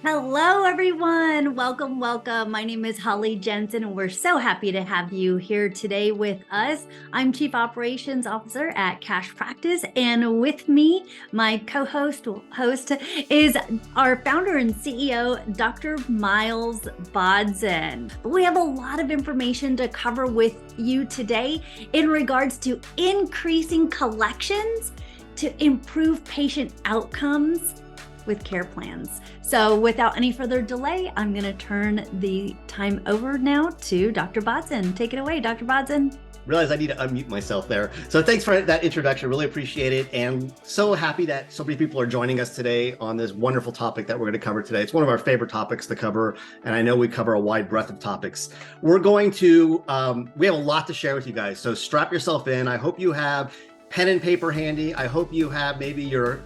Hello, everyone. Welcome, welcome. My name is Holly Jensen, and we're so happy to have you here today with us. I'm Chief Operations Officer at Chiropractors, and with me, my co-host is our founder and CEO, Dr. Miles Bodson. We have a lot of information to cover with you today in regards to increasing collections to improve patient outcomes with care plans. So without any further delay, I'm going to turn the time over now to Dr. Bodson. Take it away, Dr. Bodson. Realize I need to unmute myself there. So thanks for that introduction. Really appreciate it. And so happy that so many people are joining us today on this wonderful topic that we're going to cover today. It's one of our favorite topics to cover. And I know we cover a wide breadth of topics. We're going to, we have a lot to share with you guys. So strap yourself in. I hope you have pen and paper handy. I hope you have maybe your,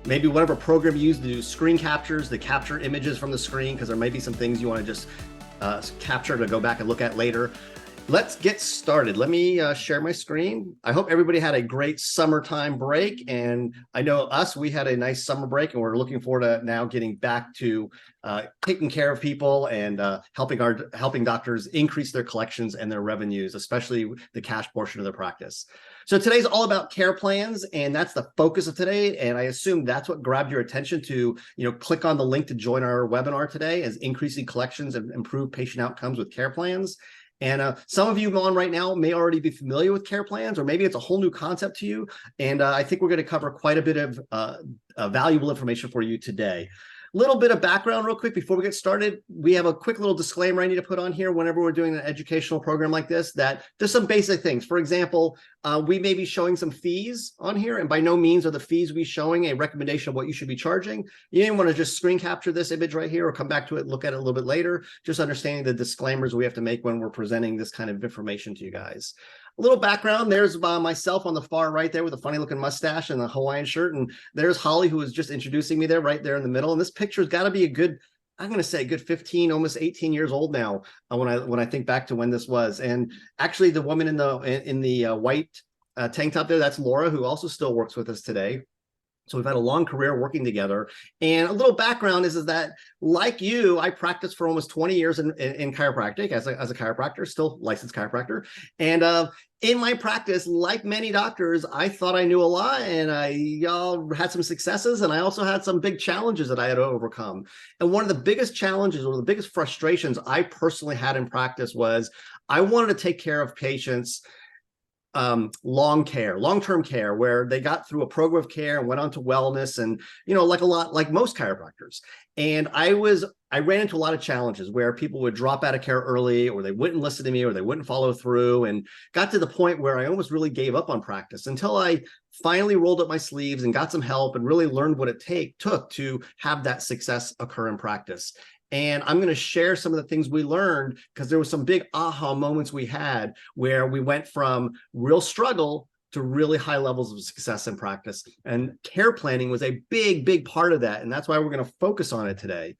maybe whatever program you use to do screen captures, to capture images from the screen, because there may be some things you want to just capture to go back and look at later. Let's get started. Let me share my screen. I hope everybody had a great summertime break. And I know we had a nice summer break, and we're looking forward to now getting back to taking care of people and helping doctors increase their collections and their revenues, especially the cash portion of their practice. So today's all about care plans, and that's the focus of today. And I assume that's what grabbed your attention to, click on the link to join our webinar today, as increasing collections and improve patient outcomes with care plans. And some of you on right now may already be familiar with care plans, or maybe it's a whole new concept to you. And I think we're going to cover quite a bit of valuable information for you today. Little bit of background real quick before we get started. We have a quick little disclaimer I need to put on here whenever we're doing an educational program like this, that there's some basic things. For example, we may be showing some fees on here, and by no means are the fees we showing a recommendation of what you should be charging. You didn't want to just screen capture this image right here or come back to it, look at it a little bit later. Just understanding the disclaimers we have to make when we're presenting this kind of information to you guys. A little background, there's myself on the far right there with a funny looking mustache and a Hawaiian shirt. And there's Holly, who was just introducing me there, right there in the middle. And this picture's got to be a good, I'm going to say a good 15, almost 18 years old now, when I think back to when this was. And actually the woman in the white tank top there, that's Laura, who also still works with us today. So we've had a long career working together. And a little background is that, like you, I practiced for almost 20 years in chiropractic as a chiropractor, still licensed chiropractor. And in my practice, like many doctors, I thought I knew a lot, and I had some successes, and I also had some big challenges that I had to overcome. And one of the biggest challenges, or the biggest frustrations I personally had in practice, was I wanted to take care of patients long-term care, where they got through a program of care and went on to wellness, and like most chiropractors. And I ran into a lot of challenges where people would drop out of care early, or they wouldn't listen to me, or they wouldn't follow through, and got to the point where I almost really gave up on practice, until I finally rolled up my sleeves and got some help and really learned what it took to have that success occur in practice. And I'm going to share some of the things we learned, because there were some big aha moments we had where we went from real struggle to really high levels of success in practice. And care planning was a big, big part of that. And that's why we're going to focus on it today.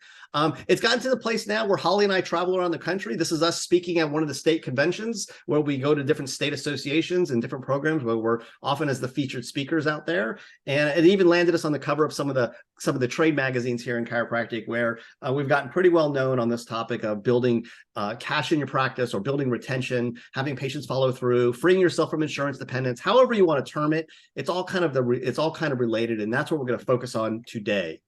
It's gotten to the place now where Holly and I travel around the country. This is us speaking at one of the state conventions, where we go to different state associations and different programs, where we're often as the featured speakers out there. And it even landed us on the cover of some of the trade magazines here in chiropractic, where we've gotten pretty well known on this topic of building cash in your practice, or building retention, having patients follow through, freeing yourself from insurance dependence, however you want to term it. It's all kind of related, and that's what we're going to focus on today.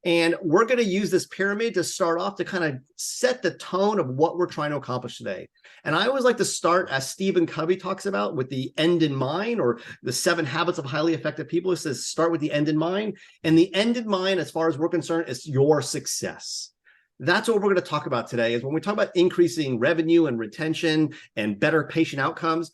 And we're going to use this pyramid to start off to kind of set the tone of what we're trying to accomplish today. And I always like to start, as Stephen Covey talks about, with the end in mind, or the 7 habits of highly effective people. It says start with the end in mind. And the end in mind, as far as we're concerned, is your success. That's what we're going to talk about today. Is when we talk about increasing revenue and retention and better patient outcomes,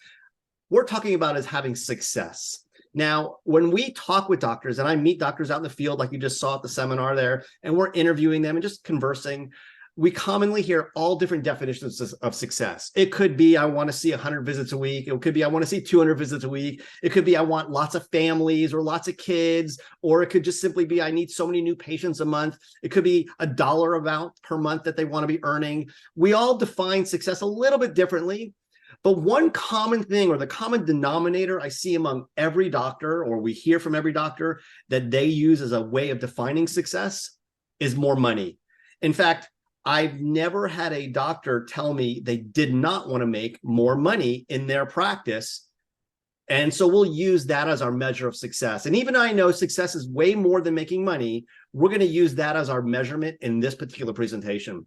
we're talking about is having success. Now, when we talk with doctors, and I meet doctors out in the field, like you just saw at the seminar there, and we're interviewing them and just conversing, we commonly hear all different definitions of success. It could be, I want to see 100 visits a week. It could be, I want to see 200 visits a week. It could be, I want lots of families or lots of kids, or it could just simply be, I need so many new patients a month. It could be a dollar amount per month that they want to be earning. We all define success a little bit differently. But one common thing, or the common denominator I see among every doctor, or we hear from every doctor, that they use as a way of defining success, is more money. In fact, I've never had a doctor tell me they did not want to make more money in their practice. And so we'll use that as our measure of success. And even though I know success is way more than making money, we're going to use that as our measurement in this particular presentation.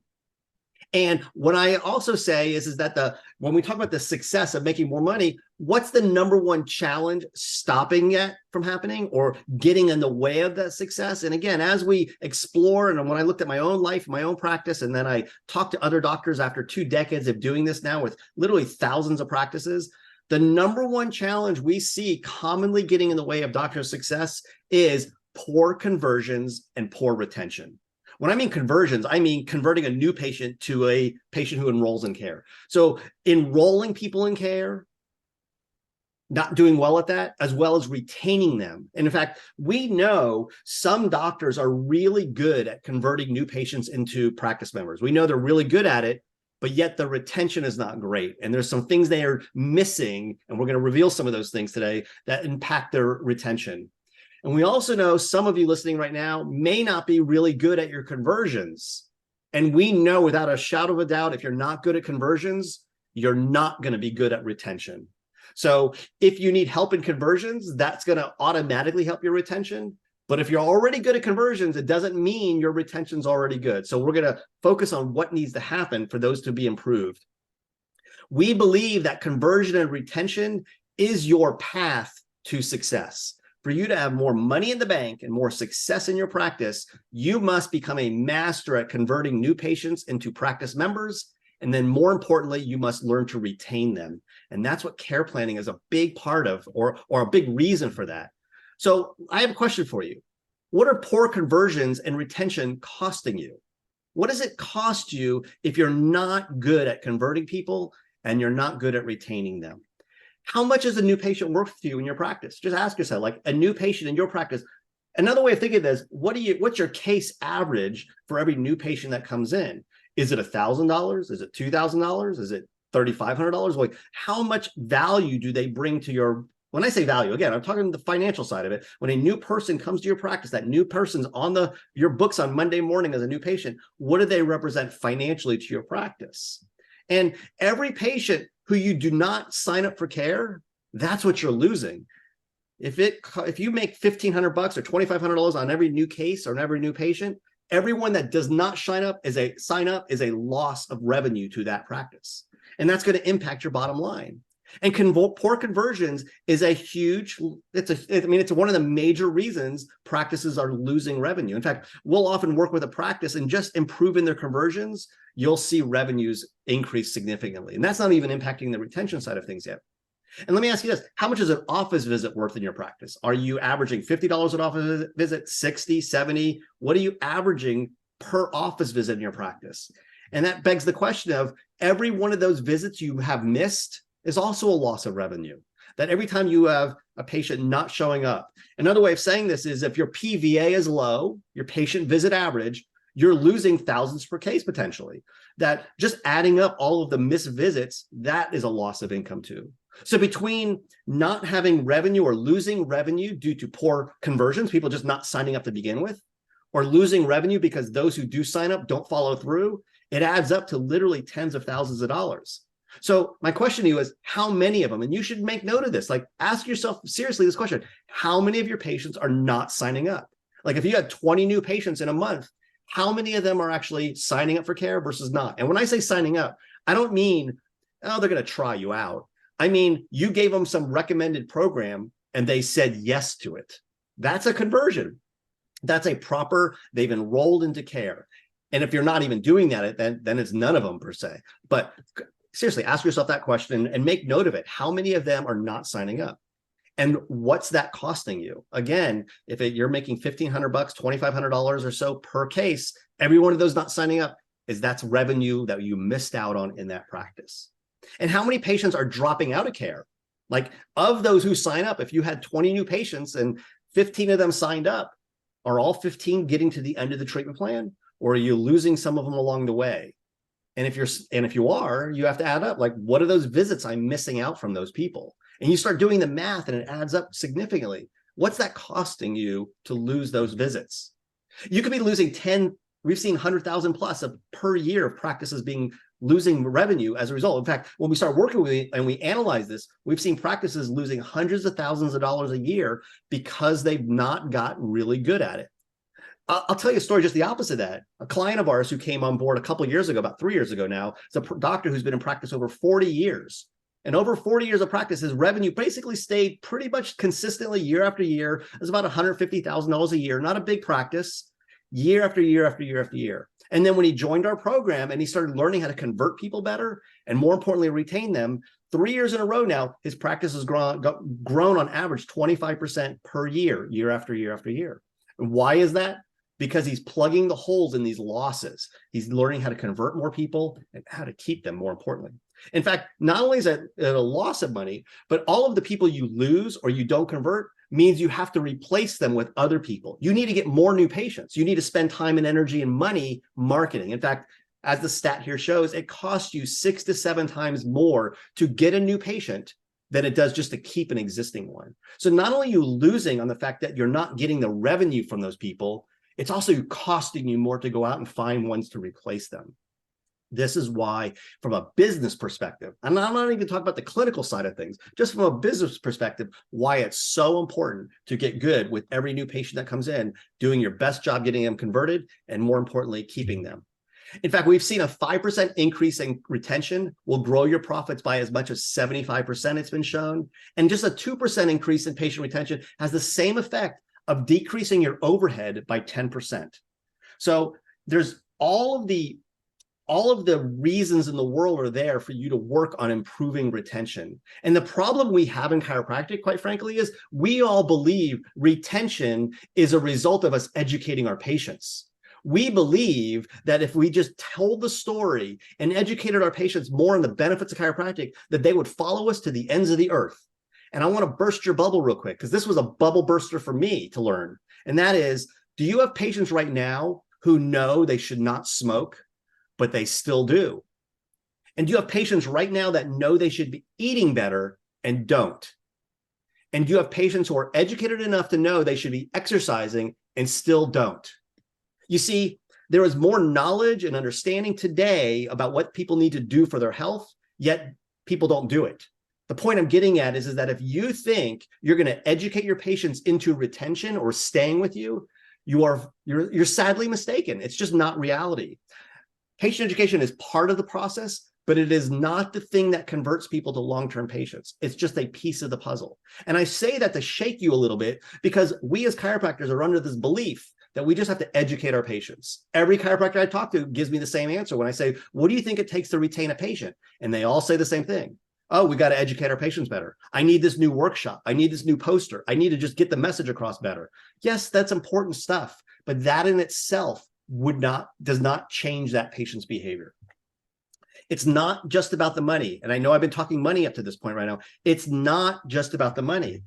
And what I also say is that when we talk about the success of making more money, what's the number one challenge stopping it from happening or getting in the way of that success? And again, as we explore, and when I looked at my own life, my own practice, and then I talked to other doctors after 2 decades of doing this now with literally thousands of practices, the number one challenge we see commonly getting in the way of doctor success is poor conversions and poor retention. When I mean conversions, I mean converting a new patient to a patient who enrolls in care. So enrolling people in care, not doing well at that, as well as retaining them. And in fact, we know some doctors are really good at converting new patients into practice members. We know they're really good at it, but yet the retention is not great. And there's some things they are missing, and we're going to reveal some of those things today that impact their retention. And we also know some of you listening right now may not be really good at your conversions. And we know without a shadow of a doubt, if you're not good at conversions, you're not going to be good at retention. So if you need help in conversions, that's going to automatically help your retention. But if you're already good at conversions, it doesn't mean your retention's already good. So we're going to focus on what needs to happen for those to be improved. We believe that conversion and retention is your path to success. For you to have more money in the bank and more success in your practice, you must become a master at converting new patients into practice members. And then more importantly, you must learn to retain them. And that's what care planning is a big part of, or a big reason for that. So I have a question for you. What are poor conversions and retention costing you? What does it cost you if you're not good at converting people and you're not good at retaining them? How much is a new patient worth to you in your practice? Just ask yourself, like a new patient in your practice. Another way of thinking of this, what's your case average for every new patient that comes in? Is it $1,000? Is it $2,000? Is it $3,500? Like, how much value do they bring to your, when I say value, again, I'm talking the financial side of it. When a new person comes to your practice, that new person's on your books on Monday morning as a new patient, what do they represent financially to your practice? And every patient who you do not sign up for care, that's what you're losing. If you make $1,500 or $2,500 on every new case or on every new patient, everyone that does not sign up is a loss of revenue to that practice. And that's going to impact your bottom line. And poor conversions is a huge, it's one of the major reasons practices are losing revenue. In fact, we'll often work with a practice and just improving their conversions, you'll see revenues increase significantly. And that's not even impacting the retention side of things yet. And let me ask you this, how much is an office visit worth in your practice? Are you averaging $50 an office visit, 60, 70? What are you averaging per office visit in your practice? And that begs the question of every one of those visits you have missed is also a loss of revenue. That every time you have a patient not showing up. Another way of saying this is if your PVA is low, your patient visit average, you're losing thousands per case potentially. That just adding up all of the missed visits, that is a loss of income too. So between not having revenue or losing revenue due to poor conversions, people just not signing up to begin with, or losing revenue because those who do sign up don't follow through, it adds up to literally tens of thousands of dollars. So my question to you is, how many of them, and you should make note of this, like ask yourself seriously this question, how many of your patients are not signing up? Like if you had 20 new patients in a month, how many of them are actually signing up for care versus not? And when I say signing up, I don't mean, oh, they're going to try you out. I mean, you gave them some recommended program and they said yes to it. That's a conversion. That's a proper, they've enrolled into care. And if you're not even doing that, then it's none of them per se. But seriously, ask yourself that question and make note of it. How many of them are not signing up? And what's that costing you? Again, if you're making $1,500, $2,500 or so per case, every one of those not signing up that's revenue that you missed out on in that practice. And how many patients are dropping out of care? Like of those who sign up, if you had 20 new patients and 15 of them signed up, are all 15 getting to the end of the treatment plan? Or are you losing some of them along the way? And if you are, you have to add up, like, what are those visits I'm missing out from those people? And you start doing the math and it adds up significantly. What's that costing you to lose those visits? You could be losing we've seen 100,000 plus of per year of practices losing revenue as a result. In fact, when we start working with it and we analyze this, we've seen practices losing hundreds of thousands of dollars a year because they've not gotten really good at it. I'll tell you a story just the opposite of that. A client of ours who came on board a couple of years ago, about 3 years ago now, is a doctor who's been in practice over 40 years. And over 40 years of practice, his revenue basically stayed pretty much consistently year after year. It was about $150,000 a year, not a big practice, year after year after year after year. And then when he joined our program and he started learning how to convert people better and more importantly, retain them, 3 years in a row now, his practice has grown on average 25% per year, year after year after year. And why is that? Because he's plugging the holes in these losses. He's learning how to convert more people and how to keep them, more importantly. In fact, not only is that a loss of money, but all of the people you lose or you don't convert means you have to replace them with other people. You need to get more new patients. You need to spend time and energy and money marketing. In fact, as the stat here shows, it costs you 6 to 7 times more to get a new patient than it does just to keep an existing one. So not only are you losing on the fact that you're not getting the revenue from those people, it's also costing you more to go out and find ones to replace them. This is why, from a business perspective, and I'm not even talking about the clinical side of things, just from a business perspective, why it's so important to get good with every new patient that comes in, doing your best job getting them converted, and more importantly, keeping them. In fact, we've seen a 5% increase in retention will grow your profits by as much as 75%, it's been shown. And just a 2% increase in patient retention has the same effect of decreasing your overhead by 10%. So there's all of the reasons in the world are there for you to work on improving retention. And the problem we have in chiropractic, quite frankly, is we all believe retention is a result of us educating our patients. We believe that if we just told the story and educated our patients more on the benefits of chiropractic, that they would follow us to the ends of the earth. And I want to burst your bubble real quick, because this was a bubble burster for me to learn. And that is, do you have patients right now who know they should not smoke, but they still do? And do you have patients right now that know they should be eating better and don't? And do you have patients who are educated enough to know they should be exercising and still don't? You see, there is more knowledge and understanding today about what people need to do for their health, yet people don't do it. The point I'm getting at is that if you think you're going to educate your patients into retention or staying with you, you're sadly mistaken. It's just not reality. Patient education is part of the process, but it is not the thing that converts people to long-term patients. It's just a piece of the puzzle. And I say that to shake you a little bit, because we as chiropractors are under this belief that we just have to educate our patients. Every chiropractor I talk to gives me the same answer when I say, what do you think it takes to retain a patient? And they all say the same thing. Oh, we got to educate our patients better. I need this new workshop. I need this new poster. I need to just get the message across better. Yes, that's important stuff, but that in itself does not change that patient's behavior. It's not just about the money. And I know I've been talking money up to this point right now. It's not just about the money.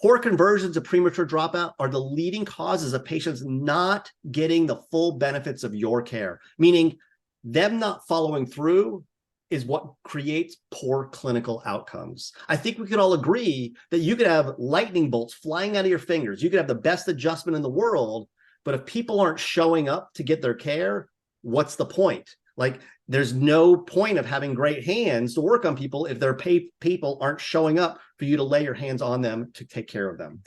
Poor conversions of premature dropout are the leading causes of patients not getting the full benefits of your care, meaning them not following through is what creates poor clinical outcomes. I think we could all agree that you could have lightning bolts flying out of your fingers. You could have the best adjustment in the world, but if people aren't showing up to get their care, what's the point? Like, there's no point of having great hands to work on people if their people aren't showing up for you to lay your hands on them to take care of them.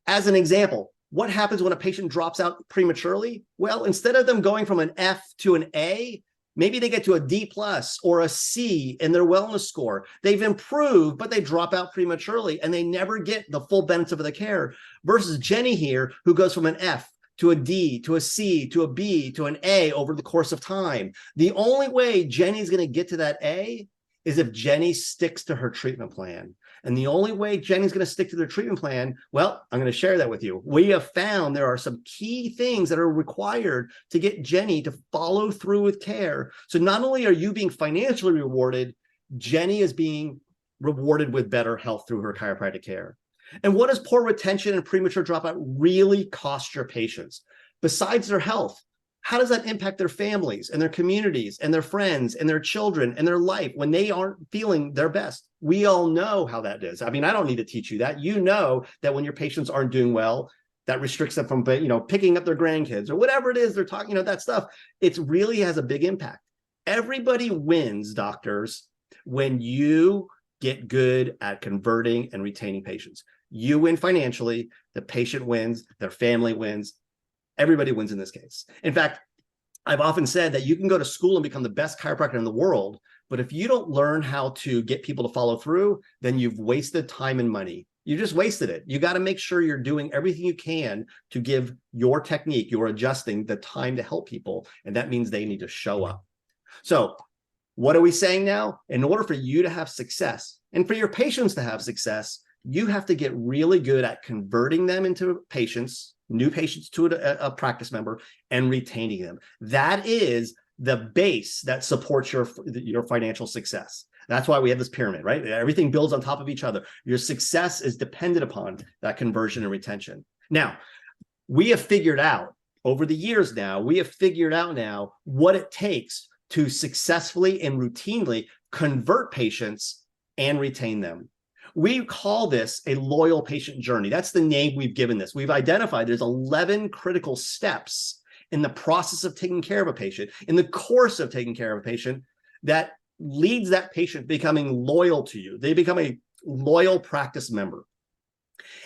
As an example, what happens when a patient drops out prematurely? Well, instead of them going from an F to an A, maybe they get to a D plus or a C in their wellness score. They've improved, but they drop out prematurely and they never get the full benefits of the care. Versus Jenny here, who goes from an F to a D, to a C, to a B, to an A over the course of time. The only way Jenny's going to get to that A is if Jenny sticks to her treatment plan. And the only way Jenny's going to stick to their treatment plan, well, I'm going to share that with you. We have found there are some key things that are required to get Jenny to follow through with care. So not only are you being financially rewarded, Jenny is being rewarded with better health through her chiropractic care. And what does poor retention and premature dropout really cost your patients? Besides their health, how does that impact their families and their communities and their friends and their children and their life when they aren't feeling their best? We all know how that is. I mean, I don't need to teach you that. You know that when your patients aren't doing well, that restricts them from, picking up their grandkids or whatever it is they're talking, that stuff. It really has a big impact. Everybody wins, doctors, when you get good at converting and retaining patients. You win financially, the patient wins, their family wins, everybody wins in this case. In fact, I've often said that you can go to school and become the best chiropractor in the world, but if you don't learn how to get people to follow through, then you've wasted time and money. You just wasted it. You got to make sure you're doing everything you can to give your technique, your adjusting, the time to help people. And that means they need to show up. So what are we saying now? In order for you to have success and for your patients to have success, you have to get really good at converting them into patients, new patients to a practice member, and retaining them. That is the base that supports your financial success. That's why we have this pyramid, right? Everything builds on top of each other. Your success is dependent upon that conversion and retention. Now, we have figured out over the years now, what it takes to successfully and routinely convert patients and retain them. We call this a loyal patient journey. That's the name we've given this. We've identified there's 11 critical steps in the process of taking care of a patient, in the course of taking care of a patient, that leads that patient becoming loyal to you. They become a loyal practice member.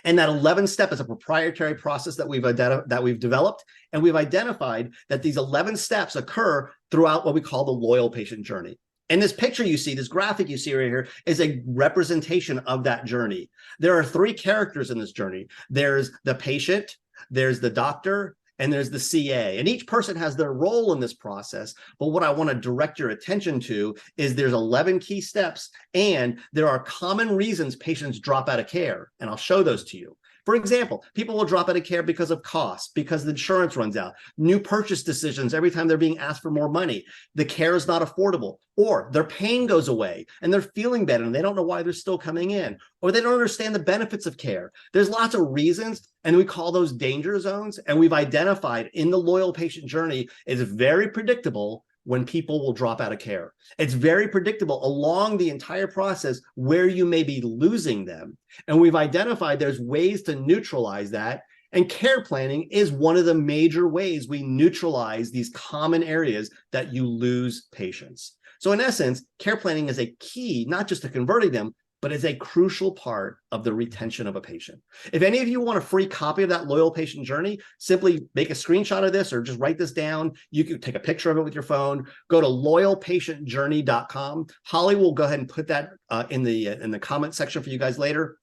And that 11 step is a proprietary process that we've developed, and we've identified that these 11 steps occur throughout what we call the loyal patient journey. And this picture you see, this graphic you see right here, is a representation of that journey. There are 3 characters in this journey. There's the patient, there's the doctor, and there's the CA. And each person has their role in this process. But what I want to direct your attention to is there's 11 key steps, and there are common reasons patients drop out of care. And I'll show those to you. For example, people will drop out of care because of cost, because the insurance runs out, new purchase decisions every time they're being asked for more money, the care is not affordable, or their pain goes away and they're feeling better and they don't know why they're still coming in, or they don't understand the benefits of care. There's lots of reasons, and we call those danger zones. And we've identified in the loyal patient journey, it's very predictable when people will drop out of care. It's very predictable along the entire process where you may be losing them. And we've identified there's ways to neutralize that. And care planning is one of the major ways we neutralize these common areas that you lose patients. So in essence, care planning is a key, not just to converting them, but is a crucial part of the retention of a patient. If any of you want a free copy of that loyal patient journey, simply make a screenshot of this or just write this down. You can take a picture of it with your phone. Go to loyalpatientjourney.com. Holly will go ahead and put that in the comment section for you guys later.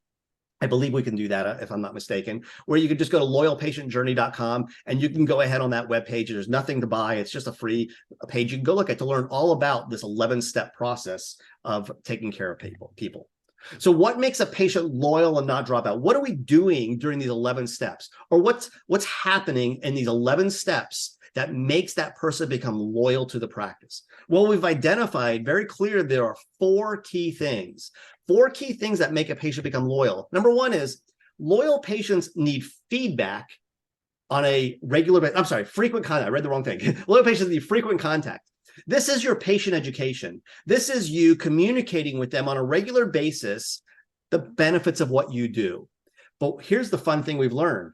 I believe we can do that, if I'm not mistaken, where you can just go to loyalpatientjourney.com and you can go ahead on that webpage. There's nothing to buy. It's just a free page you can go look at to learn all about this 11-step process of taking care of people. So what makes a patient loyal and not drop out? What are we doing during these 11 steps? Or what's happening in these 11 steps that makes that person become loyal to the practice? Well, we've identified very clear there are 4 key things. 4 key things that make a patient become loyal. Number 1 is loyal patients need feedback on a regular basis. I'm sorry, frequent contact. I read the wrong thing. Loyal patients need frequent contact. This is your patient education. This is you communicating with them on a regular basis the benefits of what you do. But here's the fun thing we've learned.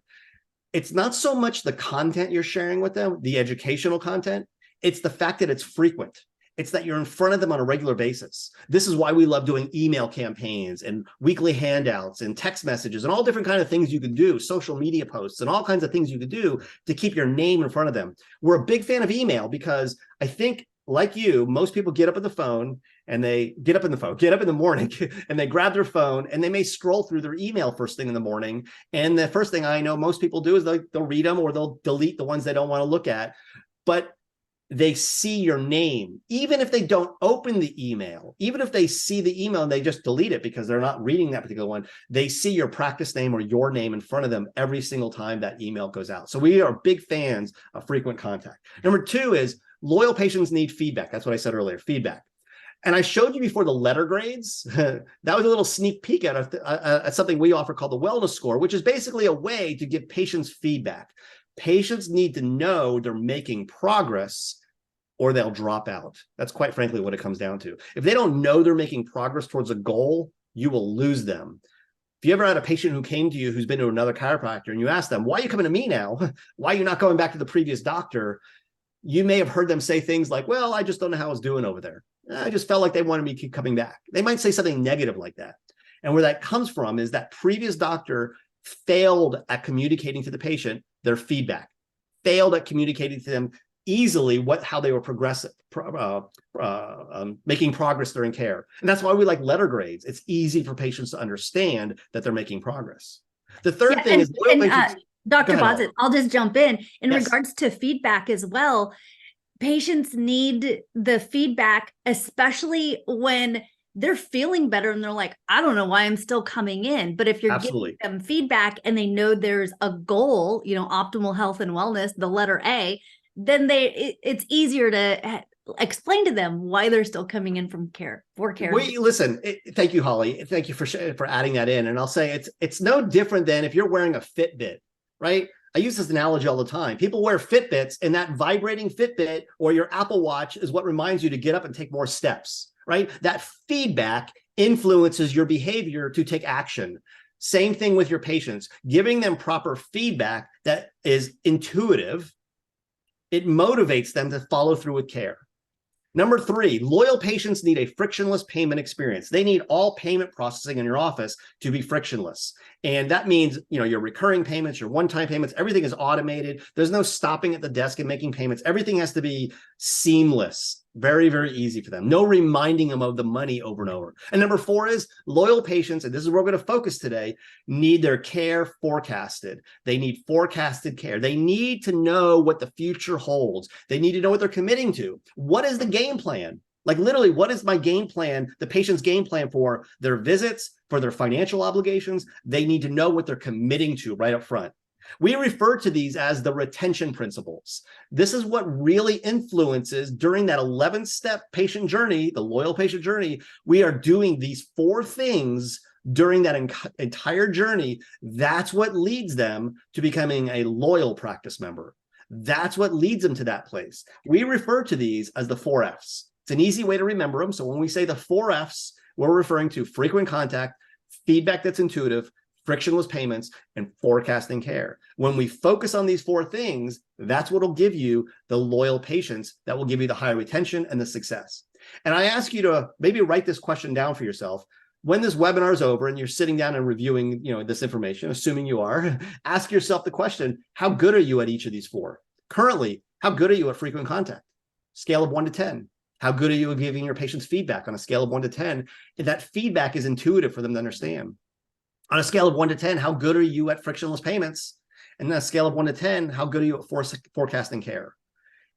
It's not so much the content you're sharing with them, the educational content. It's the fact that it's frequent. It's that you're in front of them on a regular basis. This is why we love doing email campaigns and weekly handouts and text messages and all different kinds of things you can do, social media posts and all kinds of things you can do to keep your name in front of them. We're a big fan of email because I think, like you, most people get up on the phone and they get up in the morning and they grab their phone and they may scroll through their email first thing in the morning. And the first thing I know most people do is they'll read them or they'll delete the ones they don't want to look at. But they see your name, even if they don't open the email, even if they see the email and they just delete it because they're not reading that particular one, they see your practice name or your name in front of them every single time that email goes out. So we are big fans of frequent contact. Number 2 is loyal patients need feedback. That's what I said earlier, feedback. And I showed you before the letter grades. That was a little sneak peek at something we offer called the wellness score, which is basically a way to give patients feedback. Patients need to know they're making progress or they'll drop out. That's quite frankly what it comes down to. If they don't know they're making progress towards a goal, you will lose them. If you ever had a patient who came to you who's been to another chiropractor and you ask them, why are you coming to me now? Why are you not going back to the previous doctor? You may have heard them say things like, well, I just don't know how I was doing over there. I just felt like they wanted me to keep coming back. They might say something negative like that. And where that comes from is that previous doctor failed at communicating to the patient their feedback, failed at communicating to them easily how they were progressing, making progress during care. And that's why we like letter grades. It's easy for patients to understand that they're making progress. The third thing is Dr. Bozit, I'll just jump in Yes. regards to feedback as well. Patients need the feedback, especially when they're feeling better and they're like, I don't know why I'm still coming in. But if you're Absolutely. giving them feedback and they know there's a goal, optimal health and wellness, the letter A, then it's easier to explain to them why they're still coming in for care. Listen, thank you, Holly. Thank you for adding that in. And I'll say it's no different than if you're wearing a Fitbit, right? I use this analogy all the time. People wear Fitbits, and that vibrating Fitbit or your Apple Watch is what reminds you to get up and take more steps, right? That feedback influences your behavior to take action. Same thing with your patients. Giving them proper feedback that is intuitive, it motivates them to follow through with care. Number 3, loyal patients need a frictionless payment experience. They need all payment processing in your office to be frictionless. And that means, your recurring payments, your one-time payments, everything is automated. There's no stopping at the desk and making payments. Everything has to be seamless. Very, very easy for them. No reminding them of the money over and over. And number 4 is loyal patients, and this is where we're going to focus today, need their care forecasted. They need forecasted care. They need to know what the future holds. They need to know what they're committing to. What is the game plan? Like literally, what is my game plan, the patient's game plan for their visits, for their financial obligations? They need to know what they're committing to right up front. We refer to these as the retention principles. This is what really influences during that 11-step patient journey, the loyal patient journey. We are doing these 4 things during that entire journey. That's what leads them to becoming a loyal practice member. That's what leads them to that place. We refer to these as the 4 Fs. It's an easy way to remember them. So when we say the 4 Fs, we're referring to frequent contact, feedback that's intuitive, frictionless payments, and forecasting care. When we focus on these 4 things, that's what will give you the loyal patients that will give you the higher retention and the success. And I ask you to maybe write this question down for yourself. When this webinar is over and you're sitting down and reviewing, this information, assuming you are, ask yourself the question, how good are you at each of these 4? Currently, how good are you at frequent contact? Scale of 1 to 10. How good are you at giving your patients feedback on a scale of 1 to 10? And that feedback is intuitive for them to understand. On a scale of 1 to 10, how good are you at frictionless payments? And on a scale of 1 to 10, how good are you at forecasting care?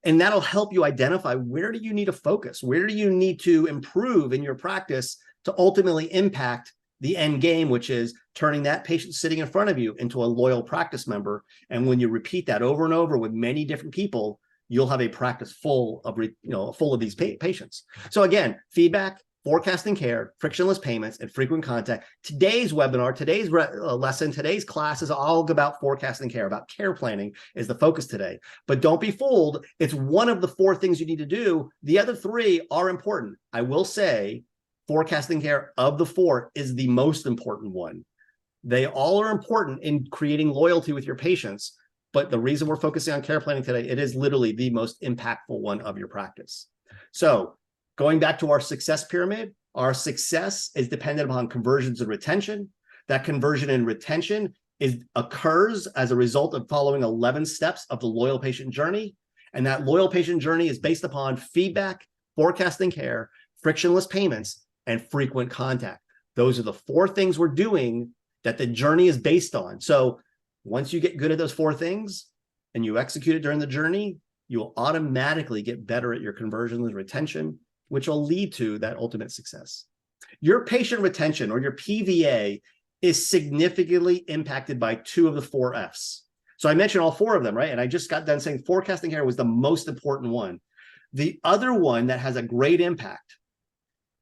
And that'll help you identify, where do you need to focus? Where do you need to improve in your practice to ultimately impact the end game, which is turning that patient sitting in front of you into a loyal practice member. And when you repeat that over and over with many different people, you'll have a practice full of these patients. So again, feedback, forecasting care, frictionless payments, and frequent contact. Today's webinar, today's lesson, today's class is all about forecasting care, about care planning is the focus today. But don't be fooled. It's one of the 4 things you need to do. The other 3 are important. I will say forecasting care of the 4 is the most important one. They all are important in creating loyalty with your patients. But the reason we're focusing on care planning today, it is literally the most impactful one of your practice. So going back to our success pyramid, our success is dependent upon conversions and retention. That conversion and retention occurs as a result of following 11 steps of the loyal patient journey. And that loyal patient journey is based upon feedback, forecasting care, frictionless payments, and frequent contact. Those are the 4 things we're doing that the journey is based on. So once you get good at those 4 things and you execute it during the journey, you will automatically get better at your conversions and retention, which will lead to that ultimate success. Your patient retention, or your PVA, is significantly impacted by 2 of the 4 Fs. So I mentioned all 4 of them, right? And I just got done saying forecasting care was the most important one. The other one that has a great impact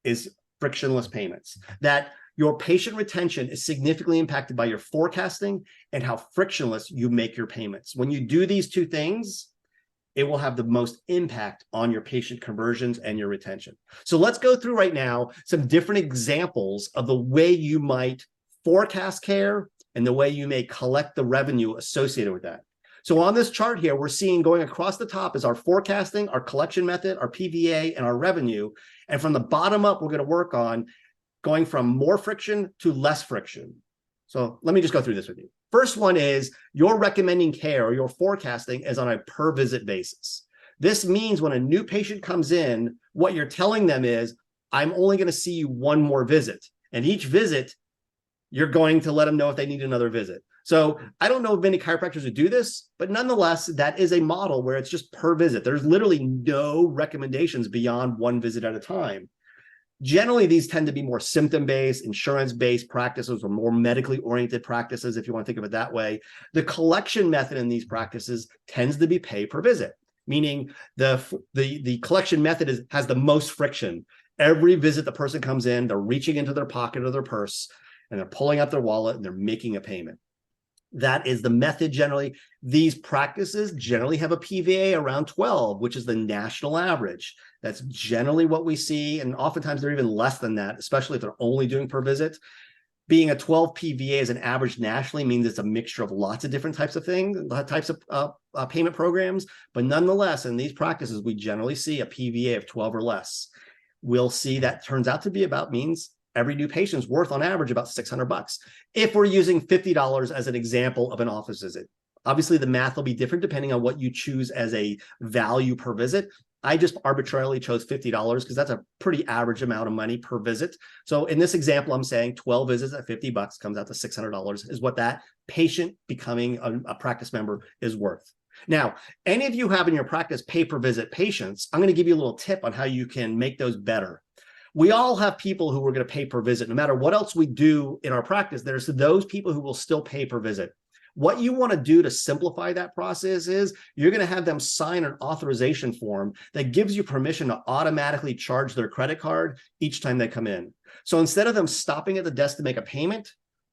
is frictionless payments. That your patient retention is significantly impacted by your forecasting and how frictionless you make your payments. When you do these 2 things, it will have the most impact on your patient conversions and your retention. So let's go through right now some different examples of the way you might forecast care, and the way you may collect the revenue associated with that. So on this chart here, we're seeing going across the top is our forecasting, our collection method, our PVA, and our revenue. And from the bottom up, we're going to work on going from more friction to less friction. So let me just go through this with you. First one is your recommending care or your forecasting is on a per visit basis. This means when a new patient comes in, what you're telling them is, I'm only going to see you one more visit. And each visit, you're going to let them know if they need another visit. So I don't know of many chiropractors who do this, but nonetheless, that is a model where it's just per visit. There's literally no recommendations beyond one visit at a time. Generally, these tend to be more symptom-based, insurance-based practices or more medically oriented practices, if you want to think of it that way. The collection method in these practices tends to be pay per visit, meaning the collection method has the most friction. Every visit the person comes in, they're reaching into their pocket or their purse, and they're pulling out their wallet and they're making a payment. That is the method generally. These practices generally have a PVA around 12, which is the national average. That's generally what we see. And oftentimes they're even less than that, especially if they're only doing per visit. Being a 12 PVA as an average nationally means it's a mixture of lots of different types of things, types of payment programs. But nonetheless, in these practices, we generally see a PVA of 12 or less. We'll see that turns out to be about means every new patient's worth on average about $600 if we're using $50 as an example of an office visit. Obviously, the math will be different depending on what you choose as a value per visit. I just arbitrarily chose $50 because that's a pretty average amount of money per visit. So in this example, I'm saying 12 visits at $50 comes out to $600 is what that patient becoming a practice member is worth. Now, any of you have in your practice pay per visit patients, I'm going to give you a little tip on how you can make those better. We all have people who are going to pay per visit. No matter what else we do in our practice, there's those people who will still pay per visit. What you want to do to simplify that process is you're going to have them sign an authorization form that gives you permission to automatically charge their credit card each time they come in. So instead of them stopping at the desk to make a payment,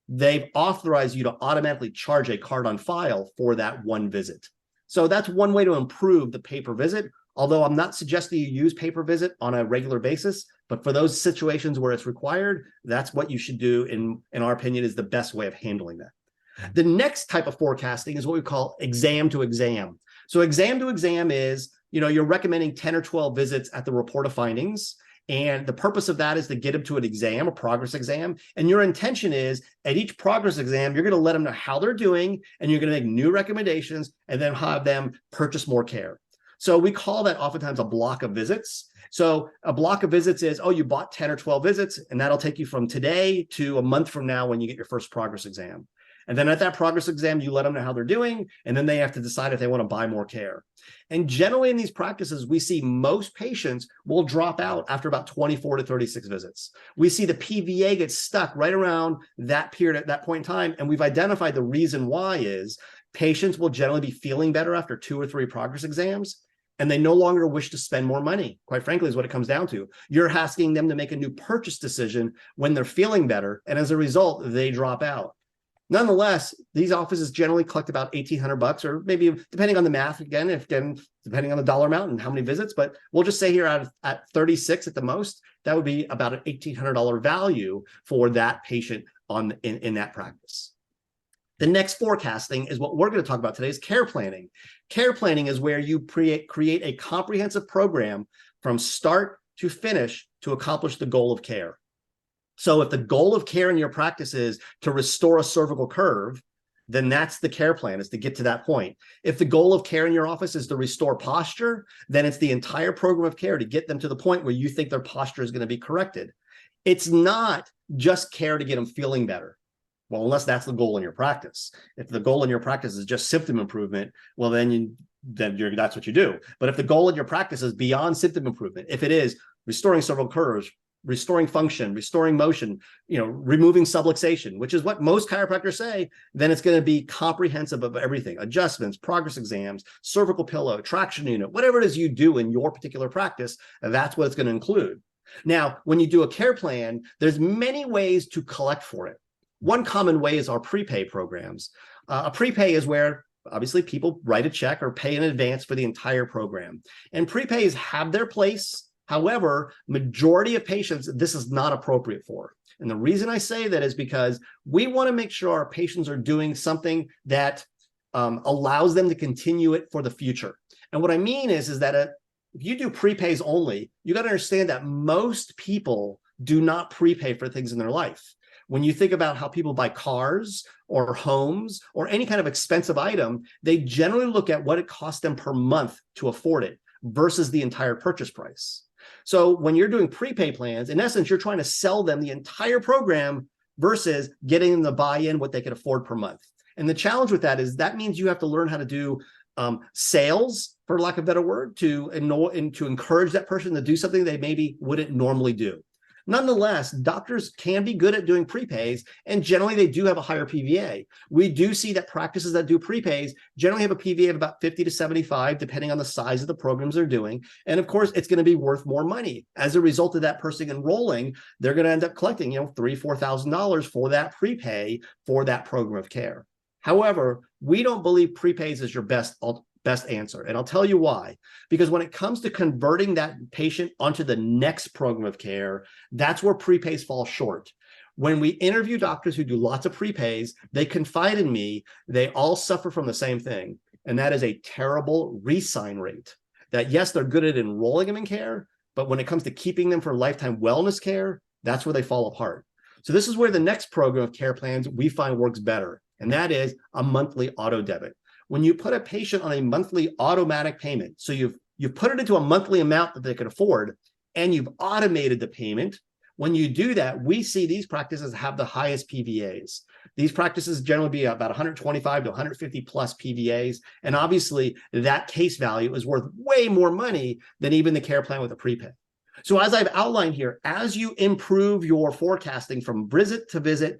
they've authorized you to automatically charge a card on file for that one visit. So that's one way to improve the pay per visit. Although I'm not suggesting you use pay per visit on a regular basis, but for those situations where it's required, that's what you should do, in our opinion, is the best way of handling that. The next type of forecasting is what we call exam to exam. So exam to exam is, you're recommending 10 or 12 visits at the report of findings. And the purpose of that is to get them to an exam, a progress exam. And your intention is at each progress exam, you're going to let them know how they're doing, and you're going to make new recommendations and then have them purchase more care. So we call that oftentimes a block of visits. So a block of visits is, you bought 10 or 12 visits, and that'll take you from today to a month from now when you get your first progress exam. And then at that progress exam, you let them know how they're doing, and then they have to decide if they want to buy more care. And generally in these practices, we see most patients will drop out after about 24 to 36 visits. We see the PVA get stuck right around that period at that point in time, and we've identified the reason why is patients will generally be feeling better after 2 or 3 progress exams, and they no longer wish to spend more money, quite frankly, is what it comes down to. You're asking them to make a new purchase decision when they're feeling better, and as a result, they drop out. Nonetheless, these offices generally collect about $1,800, or maybe depending on the math, again, depending on the dollar amount and how many visits, but we'll just say here at 36 at the most, that would be about an $1,800 value for that patient in that practice. The next forecasting is what we're going to talk about today is care planning. Care planning is where you create a comprehensive program from start to finish to accomplish the goal of care. So if the goal of care in your practice is to restore a cervical curve, then that's the care plan, is to get to that point. If the goal of care in your office is to restore posture, then it's the entire program of care to get them to the point where you think their posture is going to be corrected. It's not just care to get them feeling better. Well, unless that's the goal in your practice. If the goal in your practice is just symptom improvement, well, then that's what you do. But if the goal in your practice is beyond symptom improvement, if it is restoring cervical curves, restoring function, restoring motion, removing subluxation, which is what most chiropractors say, then it's going to be comprehensive of everything: adjustments, progress exams, cervical pillow, traction unit, whatever it is you do in your particular practice, that's what it's going to include. Now, when you do a care plan, there's many ways to collect for it. One common way is our prepay programs. A prepay is where obviously people write a check or pay in advance for the entire program. And prepays have their place. However, majority of patients, this is not appropriate for. And the reason I say that is because we want to make sure our patients are doing something that allows them to continue it for the future. And what I mean is that if you do prepays only, you got to understand that most people do not prepay for things in their life. When you think about how people buy cars or homes or any kind of expensive item, they generally look at what it costs them per month to afford it versus the entire purchase price. So when you're doing prepay plans, in essence, you're trying to sell them the entire program versus getting them to buy in what they can afford per month. And the challenge with that is that means you have to learn how to do sales, for lack of a better word, to encourage that person to do something they maybe wouldn't normally do. Nonetheless, doctors can be good at doing prepays, and generally they do have a higher PVA. We do see that practices that do prepays generally have a PVA of about 50 to 75, depending on the size of the programs they're doing. And of course, it's going to be worth more money. As a result of that person enrolling, they're going to end up collecting, $3,000, $4,000 for that prepay for that program of care. However, we don't believe prepays is your best answer. And I'll tell you why. Because when it comes to converting that patient onto the next program of care, that's where prepays fall short. When we interview doctors who do lots of prepays, they confide in me, they all suffer from the same thing. And that is a terrible re-sign rate. That yes, they're good at enrolling them in care, but when it comes to keeping them for lifetime wellness care, that's where they fall apart. So this is where the next program of care plans we find works better. And that is a monthly auto debit. When you put a patient on a monthly automatic payment, so you've put it into a monthly amount that they can afford, and you've automated the payment, when you do that, we see these practices have the highest PVAs. These practices generally be about 125 to 150 plus PVAs. And obviously that case value is worth way more money than even the care plan with a prepay. So as I've outlined here, as you improve your forecasting from visit to visit,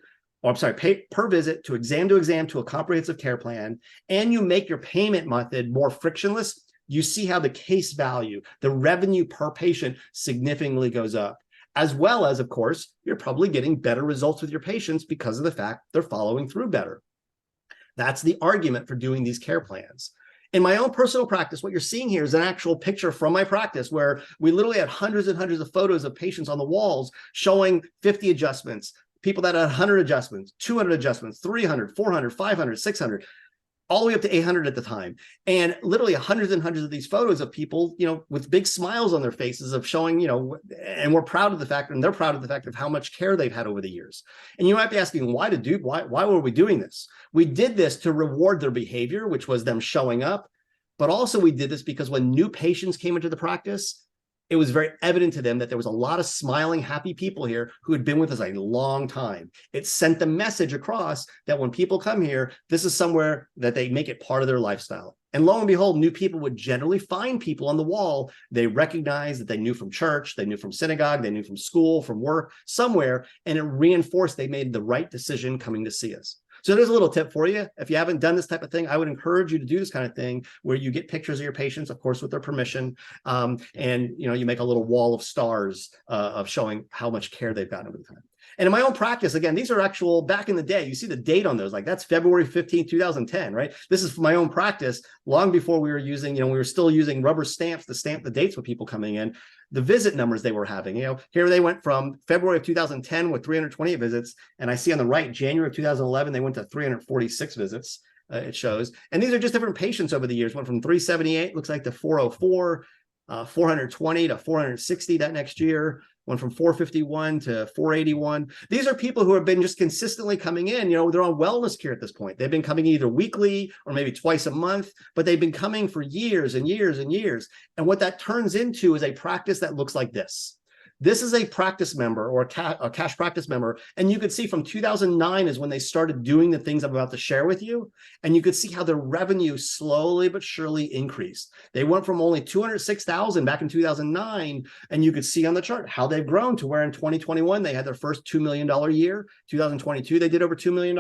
pay per visit to exam to a comprehensive care plan, and you make your payment method more frictionless, you see how the case value, the revenue per patient significantly goes up. As well as, of course, you're probably getting better results with your patients because of the fact they're following through better. That's the argument for doing these care plans. In my own personal practice, what you're seeing here is an actual picture from my practice where we literally had hundreds and hundreds of photos of patients on the walls showing 50 adjustments, people that had 100 adjustments, 200 adjustments, 300, 400, 500, 600, all the way up to 800 at the time. And literally hundreds and hundreds of these photos of people, with big smiles on their faces of showing, and we're proud of the fact, and they're proud of the fact of how much care they've had over the years. And you might be asking, why were we doing this? We did this to reward their behavior, which was them showing up. But also we did this because when new patients came into the practice, it was very evident to them that there was a lot of smiling, happy people here who had been with us a long time. It sent the message across that when people come here, this is somewhere that they make it part of their lifestyle. And lo and behold, new people would generally find people on the wall they recognized that they knew from church, they knew from synagogue, they knew from school, from work, somewhere, and it reinforced they made the right decision coming to see us. So there's a little tip for you. If you haven't done this type of thing, I would encourage you to do this kind of thing where you get pictures of your patients, of course, with their permission. And you make a little wall of stars of showing how much care they've gotten over the time. And in my own practice, again, these are actual back in the day. You see the date on those, like that's February 15, 2010, right? This is for my own practice, long before we were using, we were still using rubber stamps to stamp the dates with people coming in. The visit numbers they were having, here they went from February of 2010 with 328 visits. And I see on the right, January of 2011, they went to 346 visits. It shows. And these are just different patients over the years. Went from 378, looks like, to 404, 420 to 460 that next year. Went from 451 to 481. These are people who have been just consistently coming in. They're on wellness care at this point. They've been coming either weekly or maybe twice a month, but they've been coming for years and years and years. And what that turns into is a practice that looks like this. This is a practice member or a cash practice member. And you could see from 2009 is when they started doing the things I'm about to share with you. And you could see how their revenue slowly but surely increased. They went from only 206,000 back in 2009. And you could see on the chart how they've grown to where in 2021, they had their first $2 million year. 2022, they did over $2 million.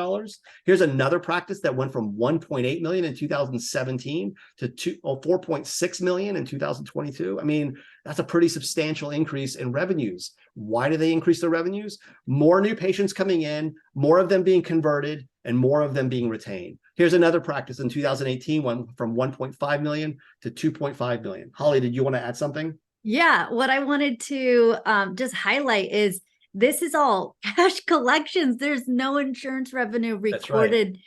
Here's another practice that went from 1.8 million in 2017 to 4.6 million in 2022. I mean, that's a pretty substantial increase in revenues. Why do they increase their revenues? More new patients coming in, more of them being converted, and more of them being retained. Here's another practice in 2018, went from 1.5 million to 2.5 million. Holly, did you want to add something? Yeah, what I wanted to just highlight is this is all cash collections. There's no insurance revenue That's right. recorded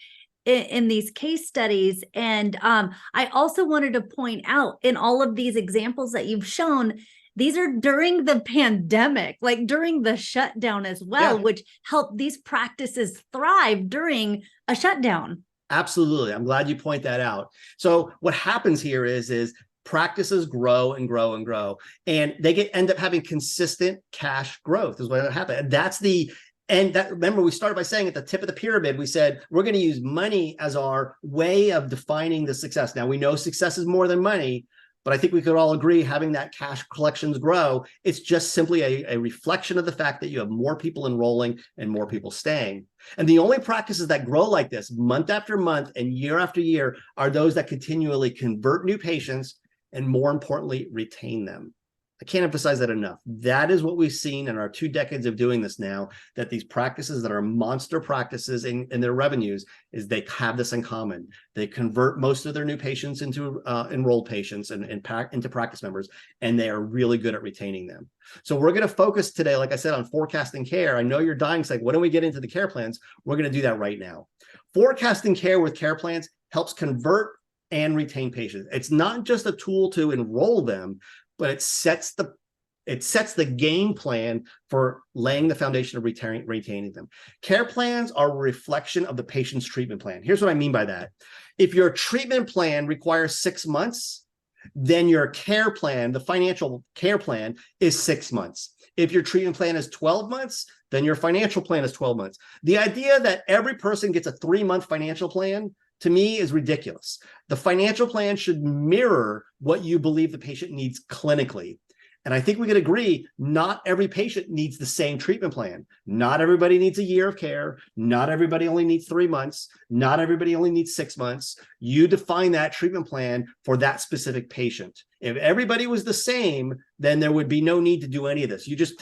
in these case studies. And I also wanted to point out, in all of these examples that you've shown, these are during the pandemic, like during the shutdown as well, Yeah. which helped these practices thrive during a shutdown. Absolutely. I'm glad you point that out. So what happens here is practices grow and grow and grow, and they end up having consistent cash growth is what happened. And that's the and that remember, we started by saying at the tip of the pyramid, we said we're going to use money as our way of defining the success. Now we know success is more than money, but I think we could all agree having that cash collections grow, it's just simply a reflection of the fact that you have more people enrolling and more people staying. And the only practices that grow like this month after month and year after year are those that continually convert new patients and, more importantly, retain them. I can't emphasize that enough. That is what we've seen in our 2 decades of doing this now, that these practices that are monster practices in their revenues is they have this in common. They convert most of their new patients into enrolled patients and into practice members, and they are really good at retaining them. So we're going to focus today, like I said, on forecasting care. I know you're dying to say, when do we get into the care plans? We're going to do that right now. Forecasting care with care plans helps convert and retain patients. It's not just a tool to enroll them, but it sets the game plan for laying the foundation of retaining them. Care plans are a reflection of the patient's treatment plan. Here's what I mean by that. If your treatment plan requires 6 months, then your care plan, the financial care plan, is 6 months. If your treatment plan is 12 months, then your financial plan is 12 months. The idea that every person gets a 3-month financial plan, to me, is ridiculous. The financial plan should mirror what you believe the patient needs clinically. And I think we could agree, not every patient needs the same treatment plan. Not everybody needs a year of care. Not everybody only needs 3 months. Not everybody only needs 6 months. You define that treatment plan for that specific patient. If everybody was the same, then there would be no need to do any of this. You just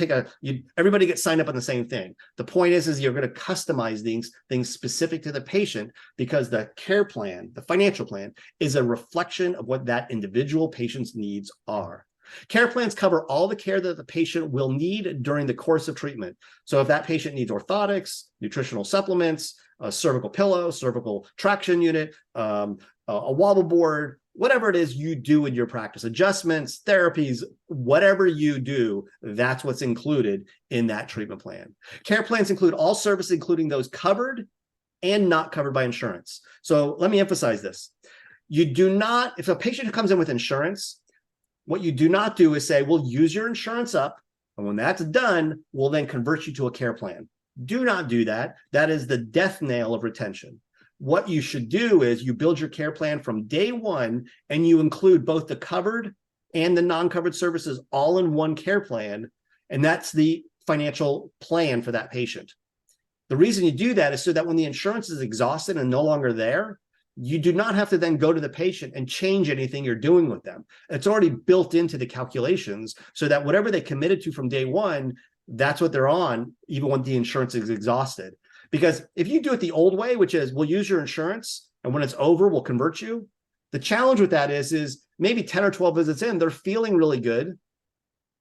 everybody gets signed up on the same thing. The point is you're going to customize things specific to the patient, because the care plan, the financial plan, is a reflection of what that individual patient's needs are. Care plans cover all the care that the patient will need during the course of treatment. So if that patient needs orthotics, nutritional supplements, a cervical pillow, cervical traction unit, a wobble board, whatever it is you do in your practice, adjustments, therapies, whatever you do, that's what's included in that treatment plan. Care plans include all services, including those covered and not covered by insurance. So let me emphasize this. You do not, if a patient comes in with insurance, what you do not do is say, we'll use your insurance up, and when that's done, we'll then convert you to a care plan. Do not do that. That is the death knell of retention. What you should do is you build your care plan from day one, and you include both the covered and the non-covered services all in one care plan, and that's the financial plan for that patient. The reason you do that is so that when the insurance is exhausted and no longer there, you do not have to then go to the patient and change anything you're doing with them. It's already built into the calculations, so that whatever they committed to from day one, that's what they're on, even when the insurance is exhausted. Because if you do it the old way, which is we'll use your insurance, and when it's over, we'll convert you. The challenge with that is maybe 10 or 12 visits in, they're feeling really good.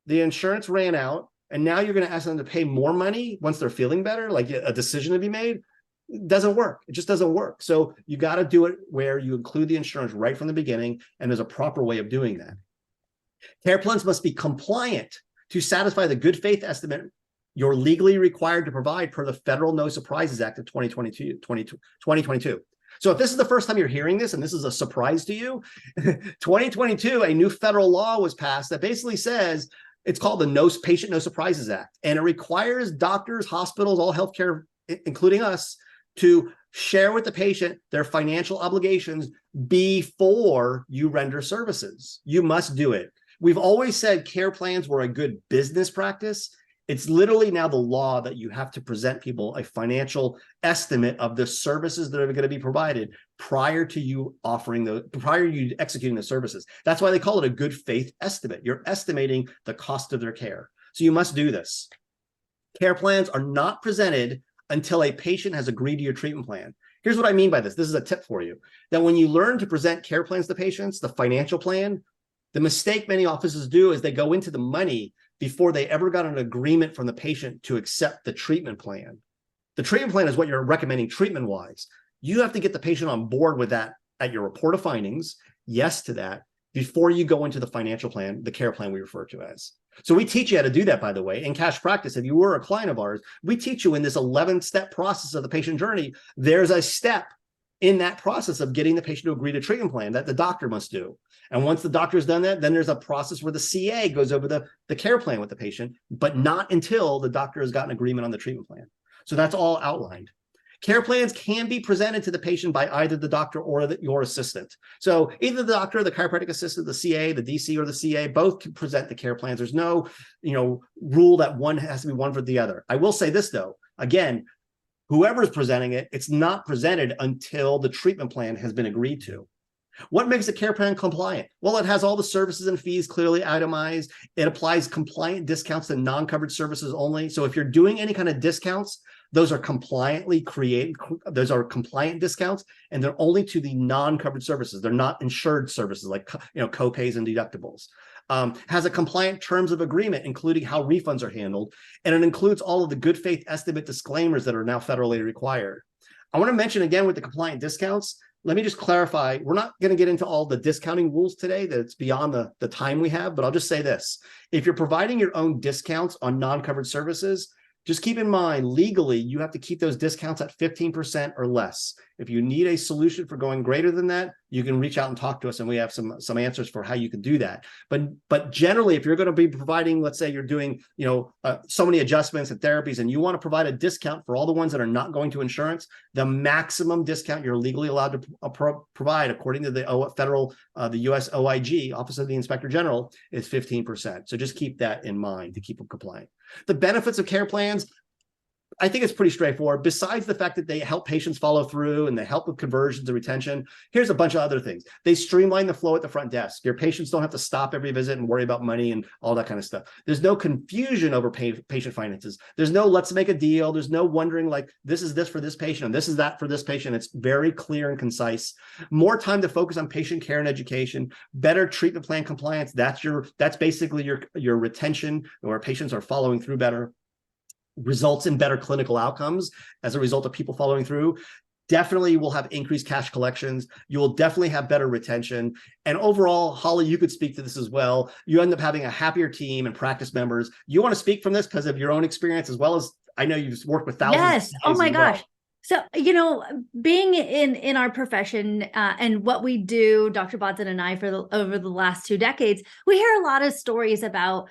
The insurance ran out, and now you're going to ask them to pay more money once they're feeling better, like a decision to be made. It doesn't work. It just doesn't work. So you got to do it where you include the insurance right from the beginning, and there's a proper way of doing that. Care plans must be compliant to satisfy the good faith estimate you're legally required to provide per the Federal No Surprises Act of 2022. So if this is the first time you're hearing this and this is a surprise to you, 2022, a new federal law was passed that basically says, it's called the Patient No Surprises Act, and it requires doctors, hospitals, all healthcare, including us, to share with the patient their financial obligations before you render services. You must do it. We've always said care plans were a good business practice. It's literally now the law that you have to present people a financial estimate of the services that are going to be provided prior to you executing the services. That's why they call it a good faith estimate. You're estimating the cost of their care. So you must do this. Care plans are not presented until a patient has agreed to your treatment plan. Here's what I mean by this. This is a tip for you, that when you learn to present care plans to patients, the financial plan, The mistake many offices do is they go into the money before they ever got an agreement from the patient to accept the treatment plan. The treatment plan is what you're recommending treatment-wise. You have to get the patient on board with that at your report of findings, yes to that, before you go into the financial plan, the care plan we refer to as. So we teach you how to do that, by the way. In Cash Practice, if you were a client of ours, we teach you in this 11-step process of the patient journey, there's a step in that process of getting the patient to agree to treatment plan that the doctor must do. And once the doctor's done that, then there's a process where the CA goes over the care plan with the patient, but not until the doctor has gotten agreement on the treatment plan. So that's all outlined. Care plans can be presented to the patient by either the doctor or your assistant. So either the doctor, the chiropractic assistant, the CA, the DC, or the CA, both can present the care plans. There's no, rule that one has to be one for the other. I will say this though, again, whoever's presenting it, it's not presented until the treatment plan has been agreed to. What makes a care plan compliant? Well, it has all the services and fees clearly itemized. It applies compliant discounts to non-covered services only. So if you're doing any kind of discounts, those are compliantly created. Those are compliant discounts, and they're only to the non-covered services. They're not insured services like co-pays and deductibles. Has a compliant terms of agreement, including how refunds are handled, and it includes all of the good faith estimate disclaimers that are now federally required. I want to mention again with the compliant discounts, let me just clarify, we're not going to get into all the discounting rules today, that's beyond the time we have, but I'll just say this. If you're providing your own discounts on non-covered services, just keep in mind, legally, you have to keep those discounts at 15% or less. If you need a solution for going greater than that, you can reach out and talk to us, and we have some answers for how you can do that. But generally, if you're going to be providing, let's say you're doing, so many adjustments and therapies, and you want to provide a discount for all the ones that are not going to insurance, the maximum discount you're legally allowed to provide, according to the the U.S. OIG, Office of the Inspector General, is 15%. So just keep that in mind to keep them compliant. The benefits of care plans, I think it's pretty straightforward. Besides the fact that they help patients follow through and they help with conversions and retention, here's a bunch of other things. They streamline the flow at the front desk. Your patients don't have to stop every visit and worry about money and all that kind of stuff. There's no confusion over patient finances. There's no let's make a deal. There's no wondering like this is this for this patient and this is that for this patient. It's very clear and concise. More time to focus on patient care and education. Better treatment plan compliance. That's basically your retention, where patients are following through better. Results in better clinical outcomes as a result of people following through. Definitely will have increased cash collections. You will definitely have better retention. And overall, Holly, you could speak to this as well. You end up having a happier team and practice members. You want to speak from this because of your own experience, as well as I know you've worked with thousands. Yes. Oh my gosh. So, being in our profession and what we do, Dr. Bodson and I, over the last 2 decades, we hear a lot of stories about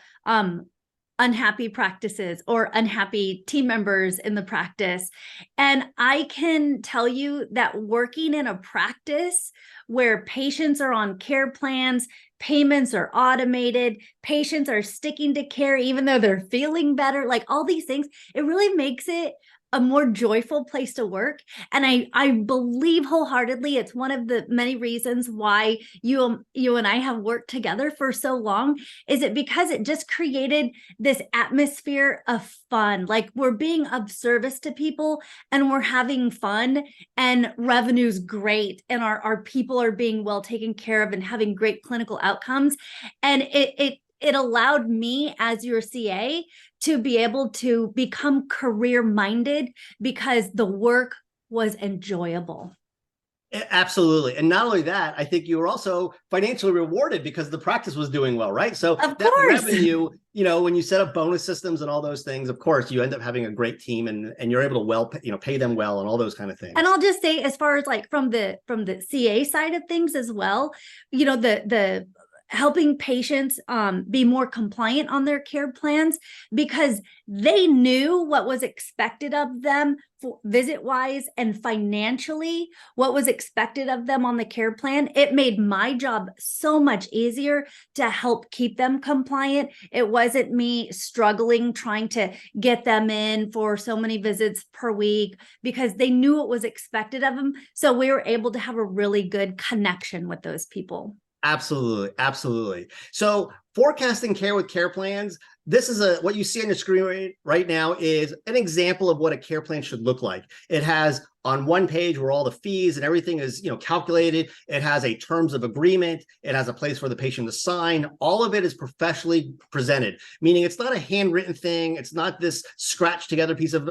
unhappy practices or unhappy team members in the practice. And I can tell you that working in a practice where patients are on care plans, payments are automated, patients are sticking to care even though they're feeling better, like all these things, it really makes it a more joyful place to work. And I believe wholeheartedly it's one of the many reasons why you and I have worked together for so long, is it because it just created this atmosphere of fun. Like we're being of service to people and we're having fun and revenue's great and our people are being well taken care of and having great clinical outcomes. And it allowed me as your CA to be able to become career-minded because the work was enjoyable. Absolutely. And not only that, I think you were also financially rewarded because the practice was doing well, right? So of that course. revenue, when you set up bonus systems and all those things, of course, you end up having a great team and you're able to pay them well and all those kind of things. And I'll just say, as far as like from the CA side of things as well, the helping patients be more compliant on their care plans because they knew what was expected of them visit-wise and financially, what was expected of them on the care plan. It made my job so much easier to help keep them compliant. It wasn't me struggling trying to get them in for so many visits per week because they knew what was expected of them. So we were able to have a really good connection with those people. Absolutely. Absolutely. So Forecasting care with care plans. This is what you see on your screen right now is an example of what a care plan should look like. It has on one page where all the fees and everything is, calculated. It has a terms of agreement. It has a place for the patient to sign. All of it is professionally presented, meaning it's not a handwritten thing. It's not this scratched together piece of,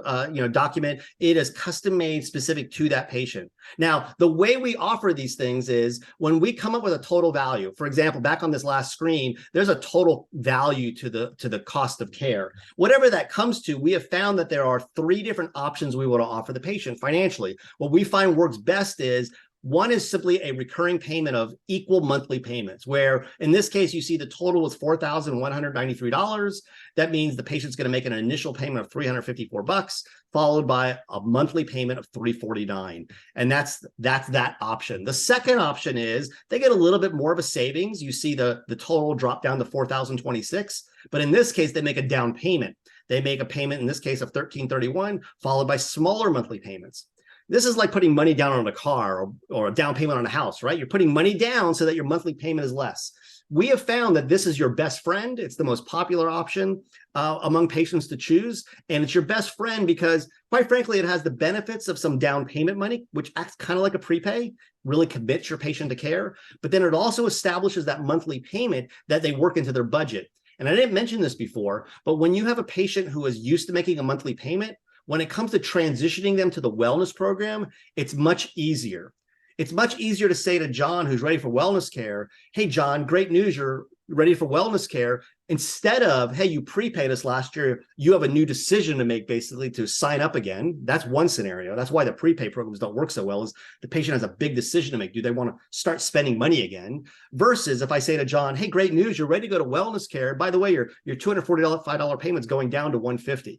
document. It is custom made specific to that patient. Now, the way we offer these things is when we come up with a total value. For example, back on this last screen, there's a total value to the cost of care. Whatever that comes to, we have found that there are 3 different options we want to offer the patient financially. What we find works best is one is simply a recurring payment of equal monthly payments, where in this case, you see the total was $4,193. That means the patient's going to make an initial payment of $354, followed by a monthly payment of $349. And that's that option. The second option is they get a little bit more of a savings. You see the total drop down to $4,026, but in this case, they make a down payment. They make a payment, in this case, of $1,331, followed by smaller monthly payments. This is like putting money down on a car or a down payment on a house, right? You're putting money down so that your monthly payment is less. We have found that this is your best friend. It's the most popular option among patients to choose. And it's your best friend because, quite frankly, it has the benefits of some down payment money, which acts kind of like a prepay, really commits your patient to care. But then it also establishes that monthly payment that they work into their budget. And I didn't mention this before, but when you have a patient who is used to making a monthly payment, when it comes to transitioning them to the wellness program, it's much easier. It's much easier to say to John, who's ready for wellness care, hey, John, great news, you're ready for wellness care. Instead of, hey, you prepaid us last year, you have a new decision to make, basically, to sign up again. That's one scenario. That's why the prepay programs don't work so well, is the patient has a big decision to make. Do they want to start spending money again? Versus if I say to John, hey, great news, you're ready to go to wellness care. By the way, your $245 payment's going down to $150.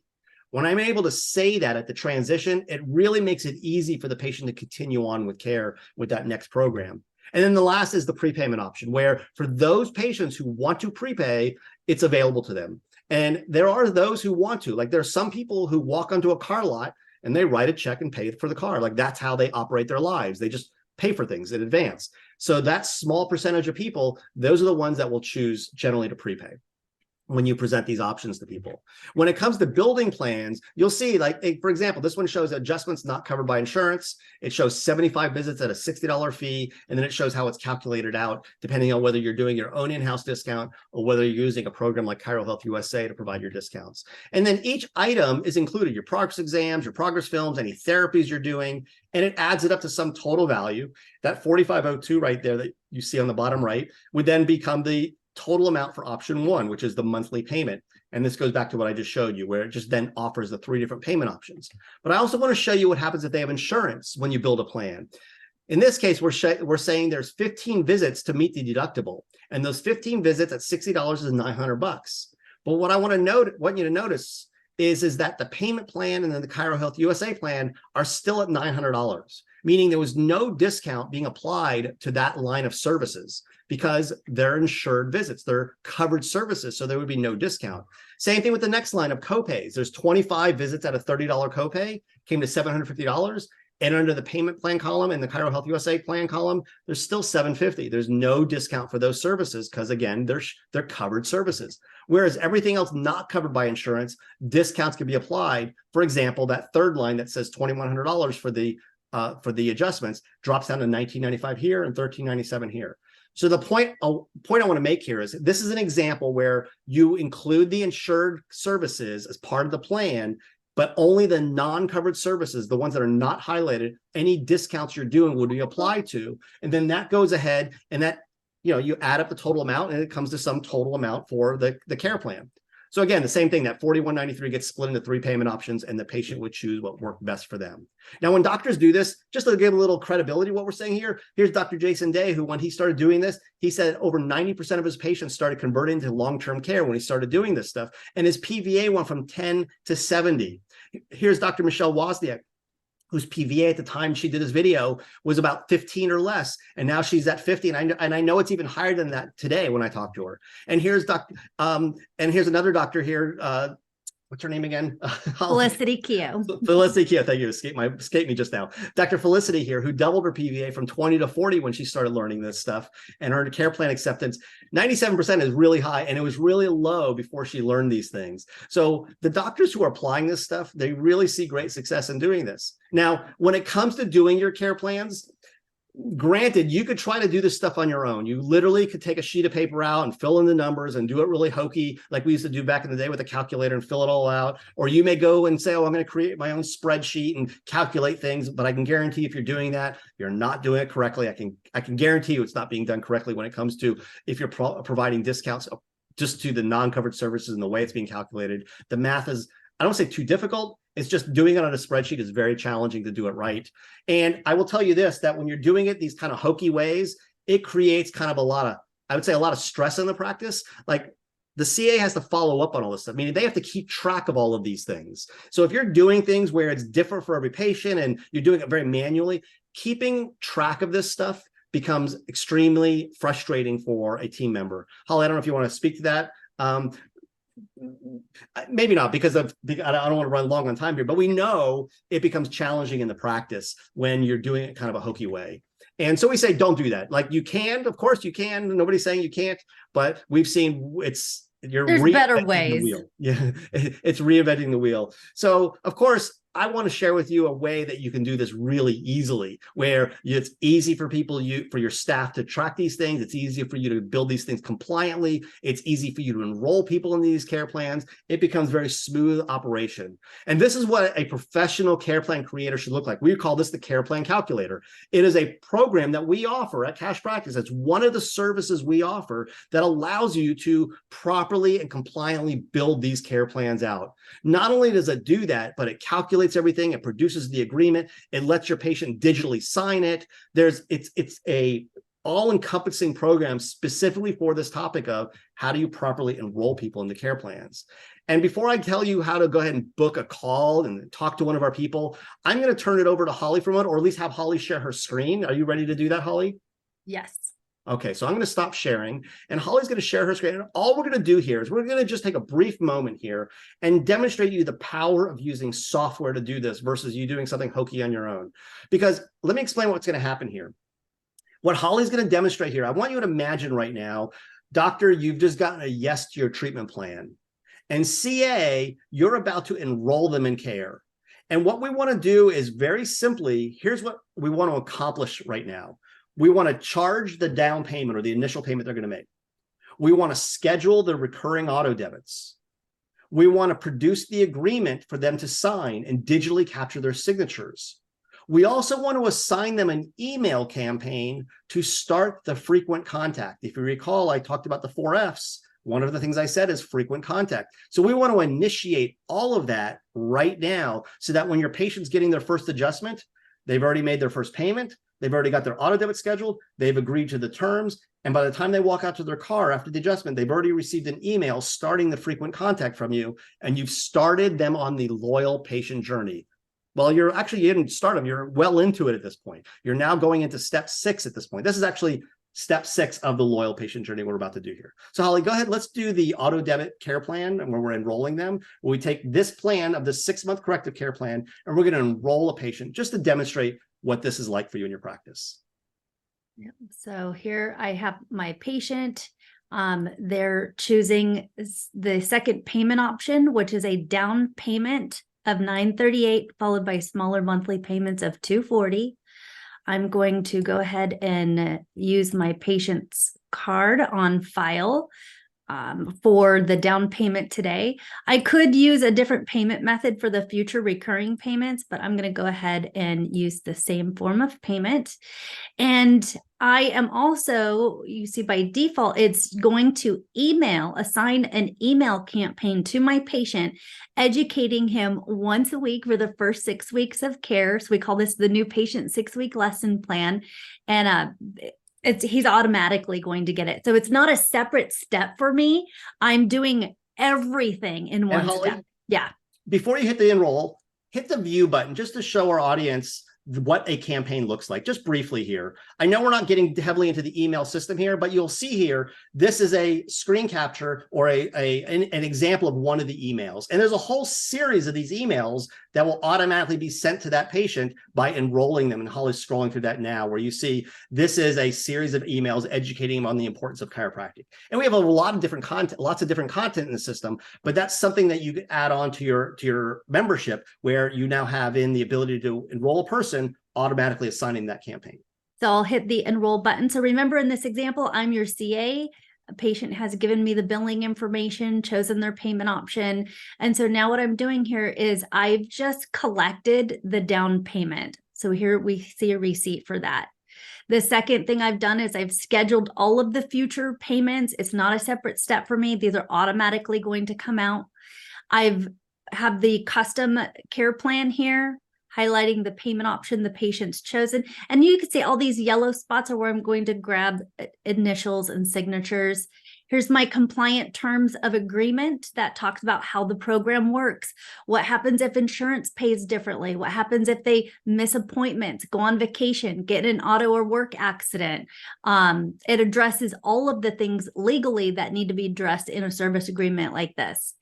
When I'm able to say that at the transition, it really makes it easy for the patient to continue on with care with that next program. And then the last is the prepayment option, where for those patients who want to prepay, it's available to them. And there are those who want to, like there are some people who walk onto a car lot and they write a check and pay for the car. Like that's how they operate their lives. They just pay for things in advance. So that small percentage of people, those are the ones that will choose generally to prepay when you present these options to people. When it comes to building plans, you'll see, like, for example, this one shows adjustments not covered by insurance. It shows 75 visits at a $60 fee, and then it shows how it's calculated out, depending on whether you're doing your own in-house discount or whether you're using a program like Chiro Health USA to provide your discounts. And then each item is included, your progress exams, your progress films, any therapies you're doing, and it adds it up to some total value. That 4502 right there that you see on the bottom right would then become the total amount for option 1, which is the monthly payment. And this goes back to what I just showed you, where it just then offers the 3 different payment options. But I also want to show you what happens if they have insurance when you build a plan. In this case, we're saying there's 15 visits to meet the deductible, and those 15 visits at $60 is $900. But what I want you to notice is that the payment plan and then the Chiro Health USA plan are still at $900, meaning there was no discount being applied to that line of services because they're insured visits, they're covered services, so there would be no discount. Same thing with the next line of copays. There's 25 visits at a $30 copay, came to $750, and under the payment plan column and the Chiro Health USA plan column, there's still $750. There's no discount for those services because, again, they're covered services. Whereas everything else not covered by insurance, discounts can be applied. For example, that third line that says $2,100 for the adjustments drops down to $1,995 here and $1,397 here. So the point I want to make here is this is an example where you include the insured services as part of the plan, but only the non-covered services, the ones that are not highlighted, any discounts you're doing would be applied to. And then that goes ahead and that, you add up the total amount and it comes to some total amount for the care plan. So again, the same thing, that $41.93 gets split into 3 payment options and the patient would choose what worked best for them. Now, when doctors do this, just to give a little credibility to what we're saying here, here's Dr. Jason Day, who when he started doing this, he said over 90% of his patients started converting to long-term care when he started doing this stuff. And his PVA went from 10 to 70. Here's Dr. Michelle Wozniak, whose PVA at the time she did this video was about 15 or less, and now she's at 50, and I know it's even higher than that today when I talk to her. And here's another doctor here, what's her name again? Felicity Keogh. Felicity Keogh, thank you. Escaped me just now. Dr. Felicity here, who doubled her PVA from 20 to 40 when she started learning this stuff, and her care plan acceptance, 97% is really high, and it was really low before she learned these things. So the doctors who are applying this stuff, they really see great success in doing this. Now, when it comes to doing your care plans, granted, you could try to do this stuff on your own. You literally could take a sheet of paper out and fill in the numbers and do it really hokey, like we used to do back in the day with a calculator and fill it all out. Or you may go and say, oh, I'm going to create my own spreadsheet and calculate things. But I can guarantee if you're doing that, you're not doing it correctly. I can guarantee you it's not being done correctly when it comes to if you're providing discounts just to the non-covered services and the way it's being calculated. The math is, I don't say too difficult. It's just doing it on a spreadsheet is very challenging to do it right. And I will tell you this, that when you're doing it these kind of hokey ways, it creates kind of I would say a lot of stress in the practice. Like the CA has to follow up on all this stuff, meaning they have to keep track of all of these things. So if you're doing things where it's different for every patient and you're doing it very manually, keeping track of this stuff becomes extremely frustrating for a team member. Holly, I don't know if you want to speak to that. Maybe not because I don't want to run long on time here, but we know it becomes challenging in the practice when you're doing it kind of a hokey way. And so we say, don't do that. Like you can, of course you can. Nobody's saying you can't, but we've seen There's better ways. The wheel. Yeah, it's reinventing the wheel. So of course, I want to share with you a way that you can do this really easily, where it's easy for for your staff to track these things. It's easy for you to build these things compliantly. It's easy for you to enroll people in these care plans. It becomes very smooth operation. And this is what a professional care plan creator should look like. We call this the care plan calculator. It is a program that we offer at Cash Practice. It's one of the services we offer that allows you to properly and compliantly build these care plans out. Not only does it do that, but it calculates everything. It produces the agreement. It lets your patient digitally sign it. It's a all-encompassing program specifically for this topic of how do you properly enroll people into care plans. And before I tell you how to go ahead and book a call and talk to one of our people, I'm going to turn it over to Holly for a moment, or at least have Holly share her screen. Are you ready to do that, Holly? Yes. Okay, so I'm going to stop sharing, and Holly's going to share her screen. And all we're going to do here is we're going to just take a brief moment here and demonstrate you the power of using software to do this versus you doing something hokey on your own. Because let me explain what's going to happen here. What Holly's going to demonstrate here, I want you to imagine right now, doctor, you've just gotten a yes to your treatment plan. And CA, you're about to enroll them in care. And what we want to do is very simply, here's what we want to accomplish right now. We want to charge the down payment or the initial payment they're going to make. We want to schedule the recurring auto debits. We want to produce the agreement for them to sign and digitally capture their signatures. We also want to assign them an email campaign to start the frequent contact. If you recall, I talked about the 4 Fs. One of the things I said is frequent contact. So we want to initiate all of that right now so that when your patient's getting their first adjustment, they've already made their first payment. They've already got their auto debit scheduled. They've agreed to the terms. And by the time they walk out to their car after the adjustment, they've already received an email starting the frequent contact from you. And you've started them on the loyal patient journey. Well, you didn't start them. You're well into it at this point. You're now going into step 6 at this point. This is actually step 6 of the loyal patient journey we're about to do here. So Holly, go ahead. Let's do the auto debit care plan and where we're enrolling them. We take this plan of the 6-month corrective care plan, and we're going to enroll a patient just to demonstrate what this is like for you in your practice. Yeah. So here I have my patient. They're choosing the second payment option, which is a down payment of $938 followed by smaller monthly payments of $240. I'm going to go ahead and use my patient's card on file for the down payment today. I could use a different payment method for the future recurring payments, but I'm going to go ahead and use the same form of payment. And I am also, you see by default, it's going to assign an email campaign to my patient, educating him once a week for the first 6 weeks of care. So we call this the new patient 6-week lesson plan. And he's automatically going to get it. So it's not a separate step for me. I'm doing everything in one Holly, step. Yeah. Before you hit the enroll, hit the view button just to show our audience what a campaign looks like, just briefly here. I know we're not getting heavily into the email system here, but you'll see here, this is a screen capture or an example of one of the emails. And there's a whole series of these emails that will automatically be sent to that patient by enrolling them. And Holly's scrolling through that now, where you see this is a series of emails educating them on the importance of chiropractic. And we have a lot of different content, lots of different content in the system, but that's something that you could add on to your membership, where you now have in the ability to enroll a person automatically assigning that campaign. So I'll hit the enroll button. So remember, in this example, I'm your CA. A patient has given me the billing information, chosen their payment option. And so now what I'm doing here is I've just collected the down payment. So here we see a receipt for that. The second thing I've done is I've scheduled all of the future payments. It's not a separate step for me. These are automatically going to come out. I've have the custom care plan here, highlighting the payment option the patient's chosen. And you can see all these yellow spots are where I'm going to grab initials and signatures. Here's my compliant terms of agreement that talks about how the program works. What happens if insurance pays differently? What happens if they miss appointments, go on vacation, get in an auto or work accident? It addresses all of the things legally that need to be addressed in a service agreement like this.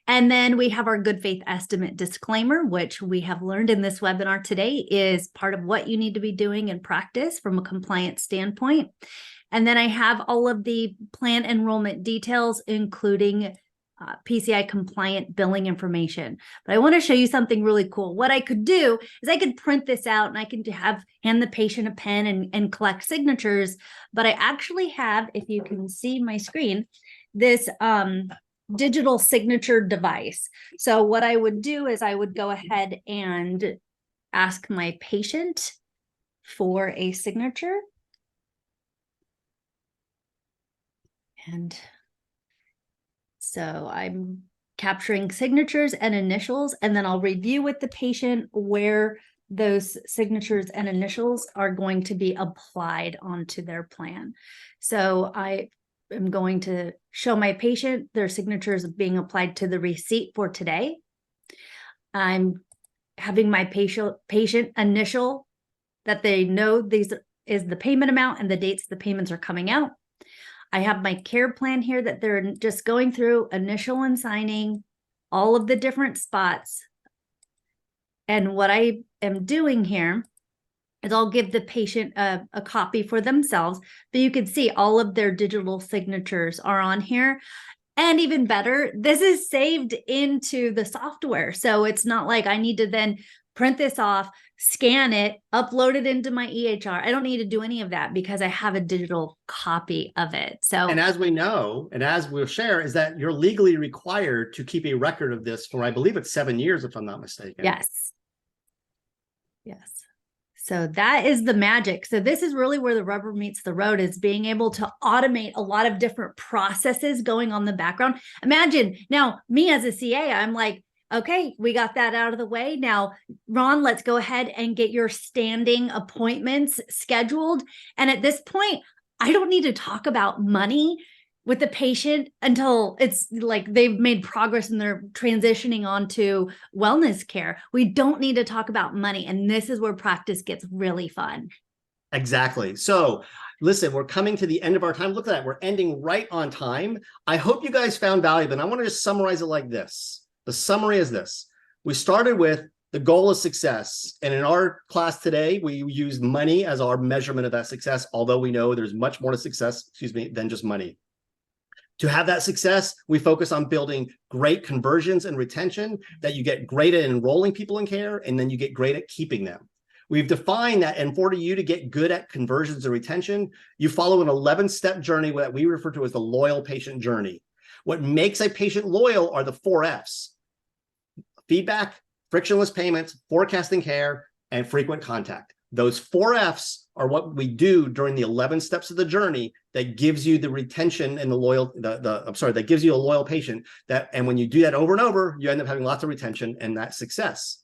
And then we have our good faith estimate disclaimer, which we have learned in this webinar today is part of what you need to be doing in practice from a compliance standpoint. And then I have all of the plan enrollment details, including PCI compliant billing information. But I want to show you something really cool. What I could do is I could print this out and I can hand the patient a pen and collect signatures. But I actually have, if you can see my screen, this digital signature device. So what I would do is I would go ahead and ask my patient for a signature. And so I'm capturing signatures and initials, and then I'll review with the patient where those signatures and initials are going to be applied onto their plan. So I am going to show my patient their signatures being applied to the receipt for today. I'm having my patient initial that they know these is the payment amount and the dates the payments are coming out. I have my care plan here that they're just going through, initial and signing all of the different spots. And what I am doing here is I'll give the patient a copy for themselves, but you can see all of their digital signatures are on here. And even better, this is saved into the software. So it's not like I need to then print this off, scan it, upload it into my EHR. I don't need to do any of that because I have a digital copy of it. So, and as we know, and as we'll share, is that you're legally required to keep a record of this for, I believe it's 7 years, if I'm not mistaken. Yes. Yes. So that is the magic. So this is really where the rubber meets the road, is being able to automate a lot of different processes going on in the background. Imagine now me as a CA, I'm like, okay, we got that out of the way. Now, Ron, let's go ahead and get your standing appointments scheduled. And at this point, I don't need to talk about money with the patient until it's like they've made progress and they're transitioning on to wellness care. We don't need to talk about money. And this is where practice gets really fun. Exactly. So listen, we're coming to the end of our time. Look at that. We're ending right on time. I hope you guys found value, and I want to just summarize it like this. The summary is this. We started with the goal of success. And in our class today, we used money as our measurement of that success, although we know there's much more to success, than just money. To have that success, we focus on building great conversions and retention, that you get great at enrolling people in care, and then you get great at keeping them. We've defined that, and for you to get good at conversions and retention, you follow an 11-step journey that we refer to as the loyal patient journey. What makes a patient loyal are the 4 Fs: feedback, frictionless payments, forecasting care, and frequent contact. Those 4 Fs are what we do during the 11 steps of the journey that gives you the retention and the loyal, that gives you a loyal patient. And when you do that over and over, you end up having lots of retention and that success.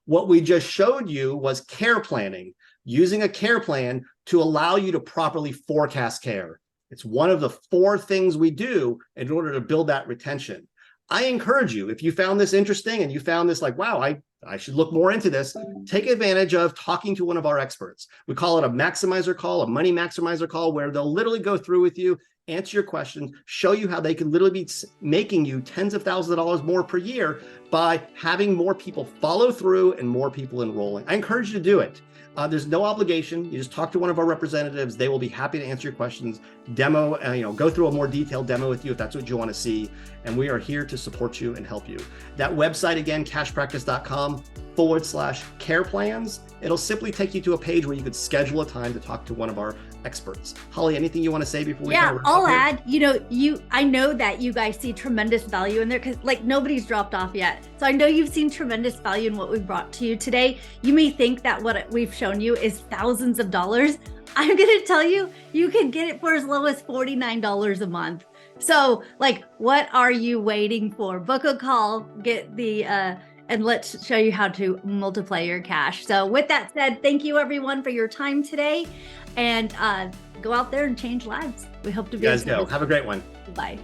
What we just showed you was care planning, using a care plan to allow you to properly forecast care. It's one of the 4 things we do in order to build that retention. I encourage you, if you found this interesting and you found this like, wow, I should look more into this, take advantage of talking to one of our experts. We call it a maximizer call, a money maximizer call, where they'll literally go through with you, answer your questions, show you how they can literally be making you tens of thousands of dollars more per year by having more people follow through and more people enrolling. I encourage you to do it. There's no obligation. You just talk to one of our representatives. They will be happy to answer your questions, demo, go through a more detailed demo with you if that's what you want to see. And we are here to support you and help you. That website again, cashpractice.com/care plans. It'll simply take you to a page where you could schedule a time to talk to one of our experts. Holly, anything you want to say before we Yeah, I'll add, I know that you guys see tremendous value in there because nobody's dropped off yet. So I know you've seen tremendous value in what we've brought to you today. You may think that what we've shown you is thousands of dollars. I'm going to tell you, you can get it for as low as $49 a month. So what are you waiting for? Book a call, get the, and let's show you how to multiply your cash. So with that said, thank you everyone for your time today, and go out there and change lives. We hope to be. You guys go. Have a great one. Bye.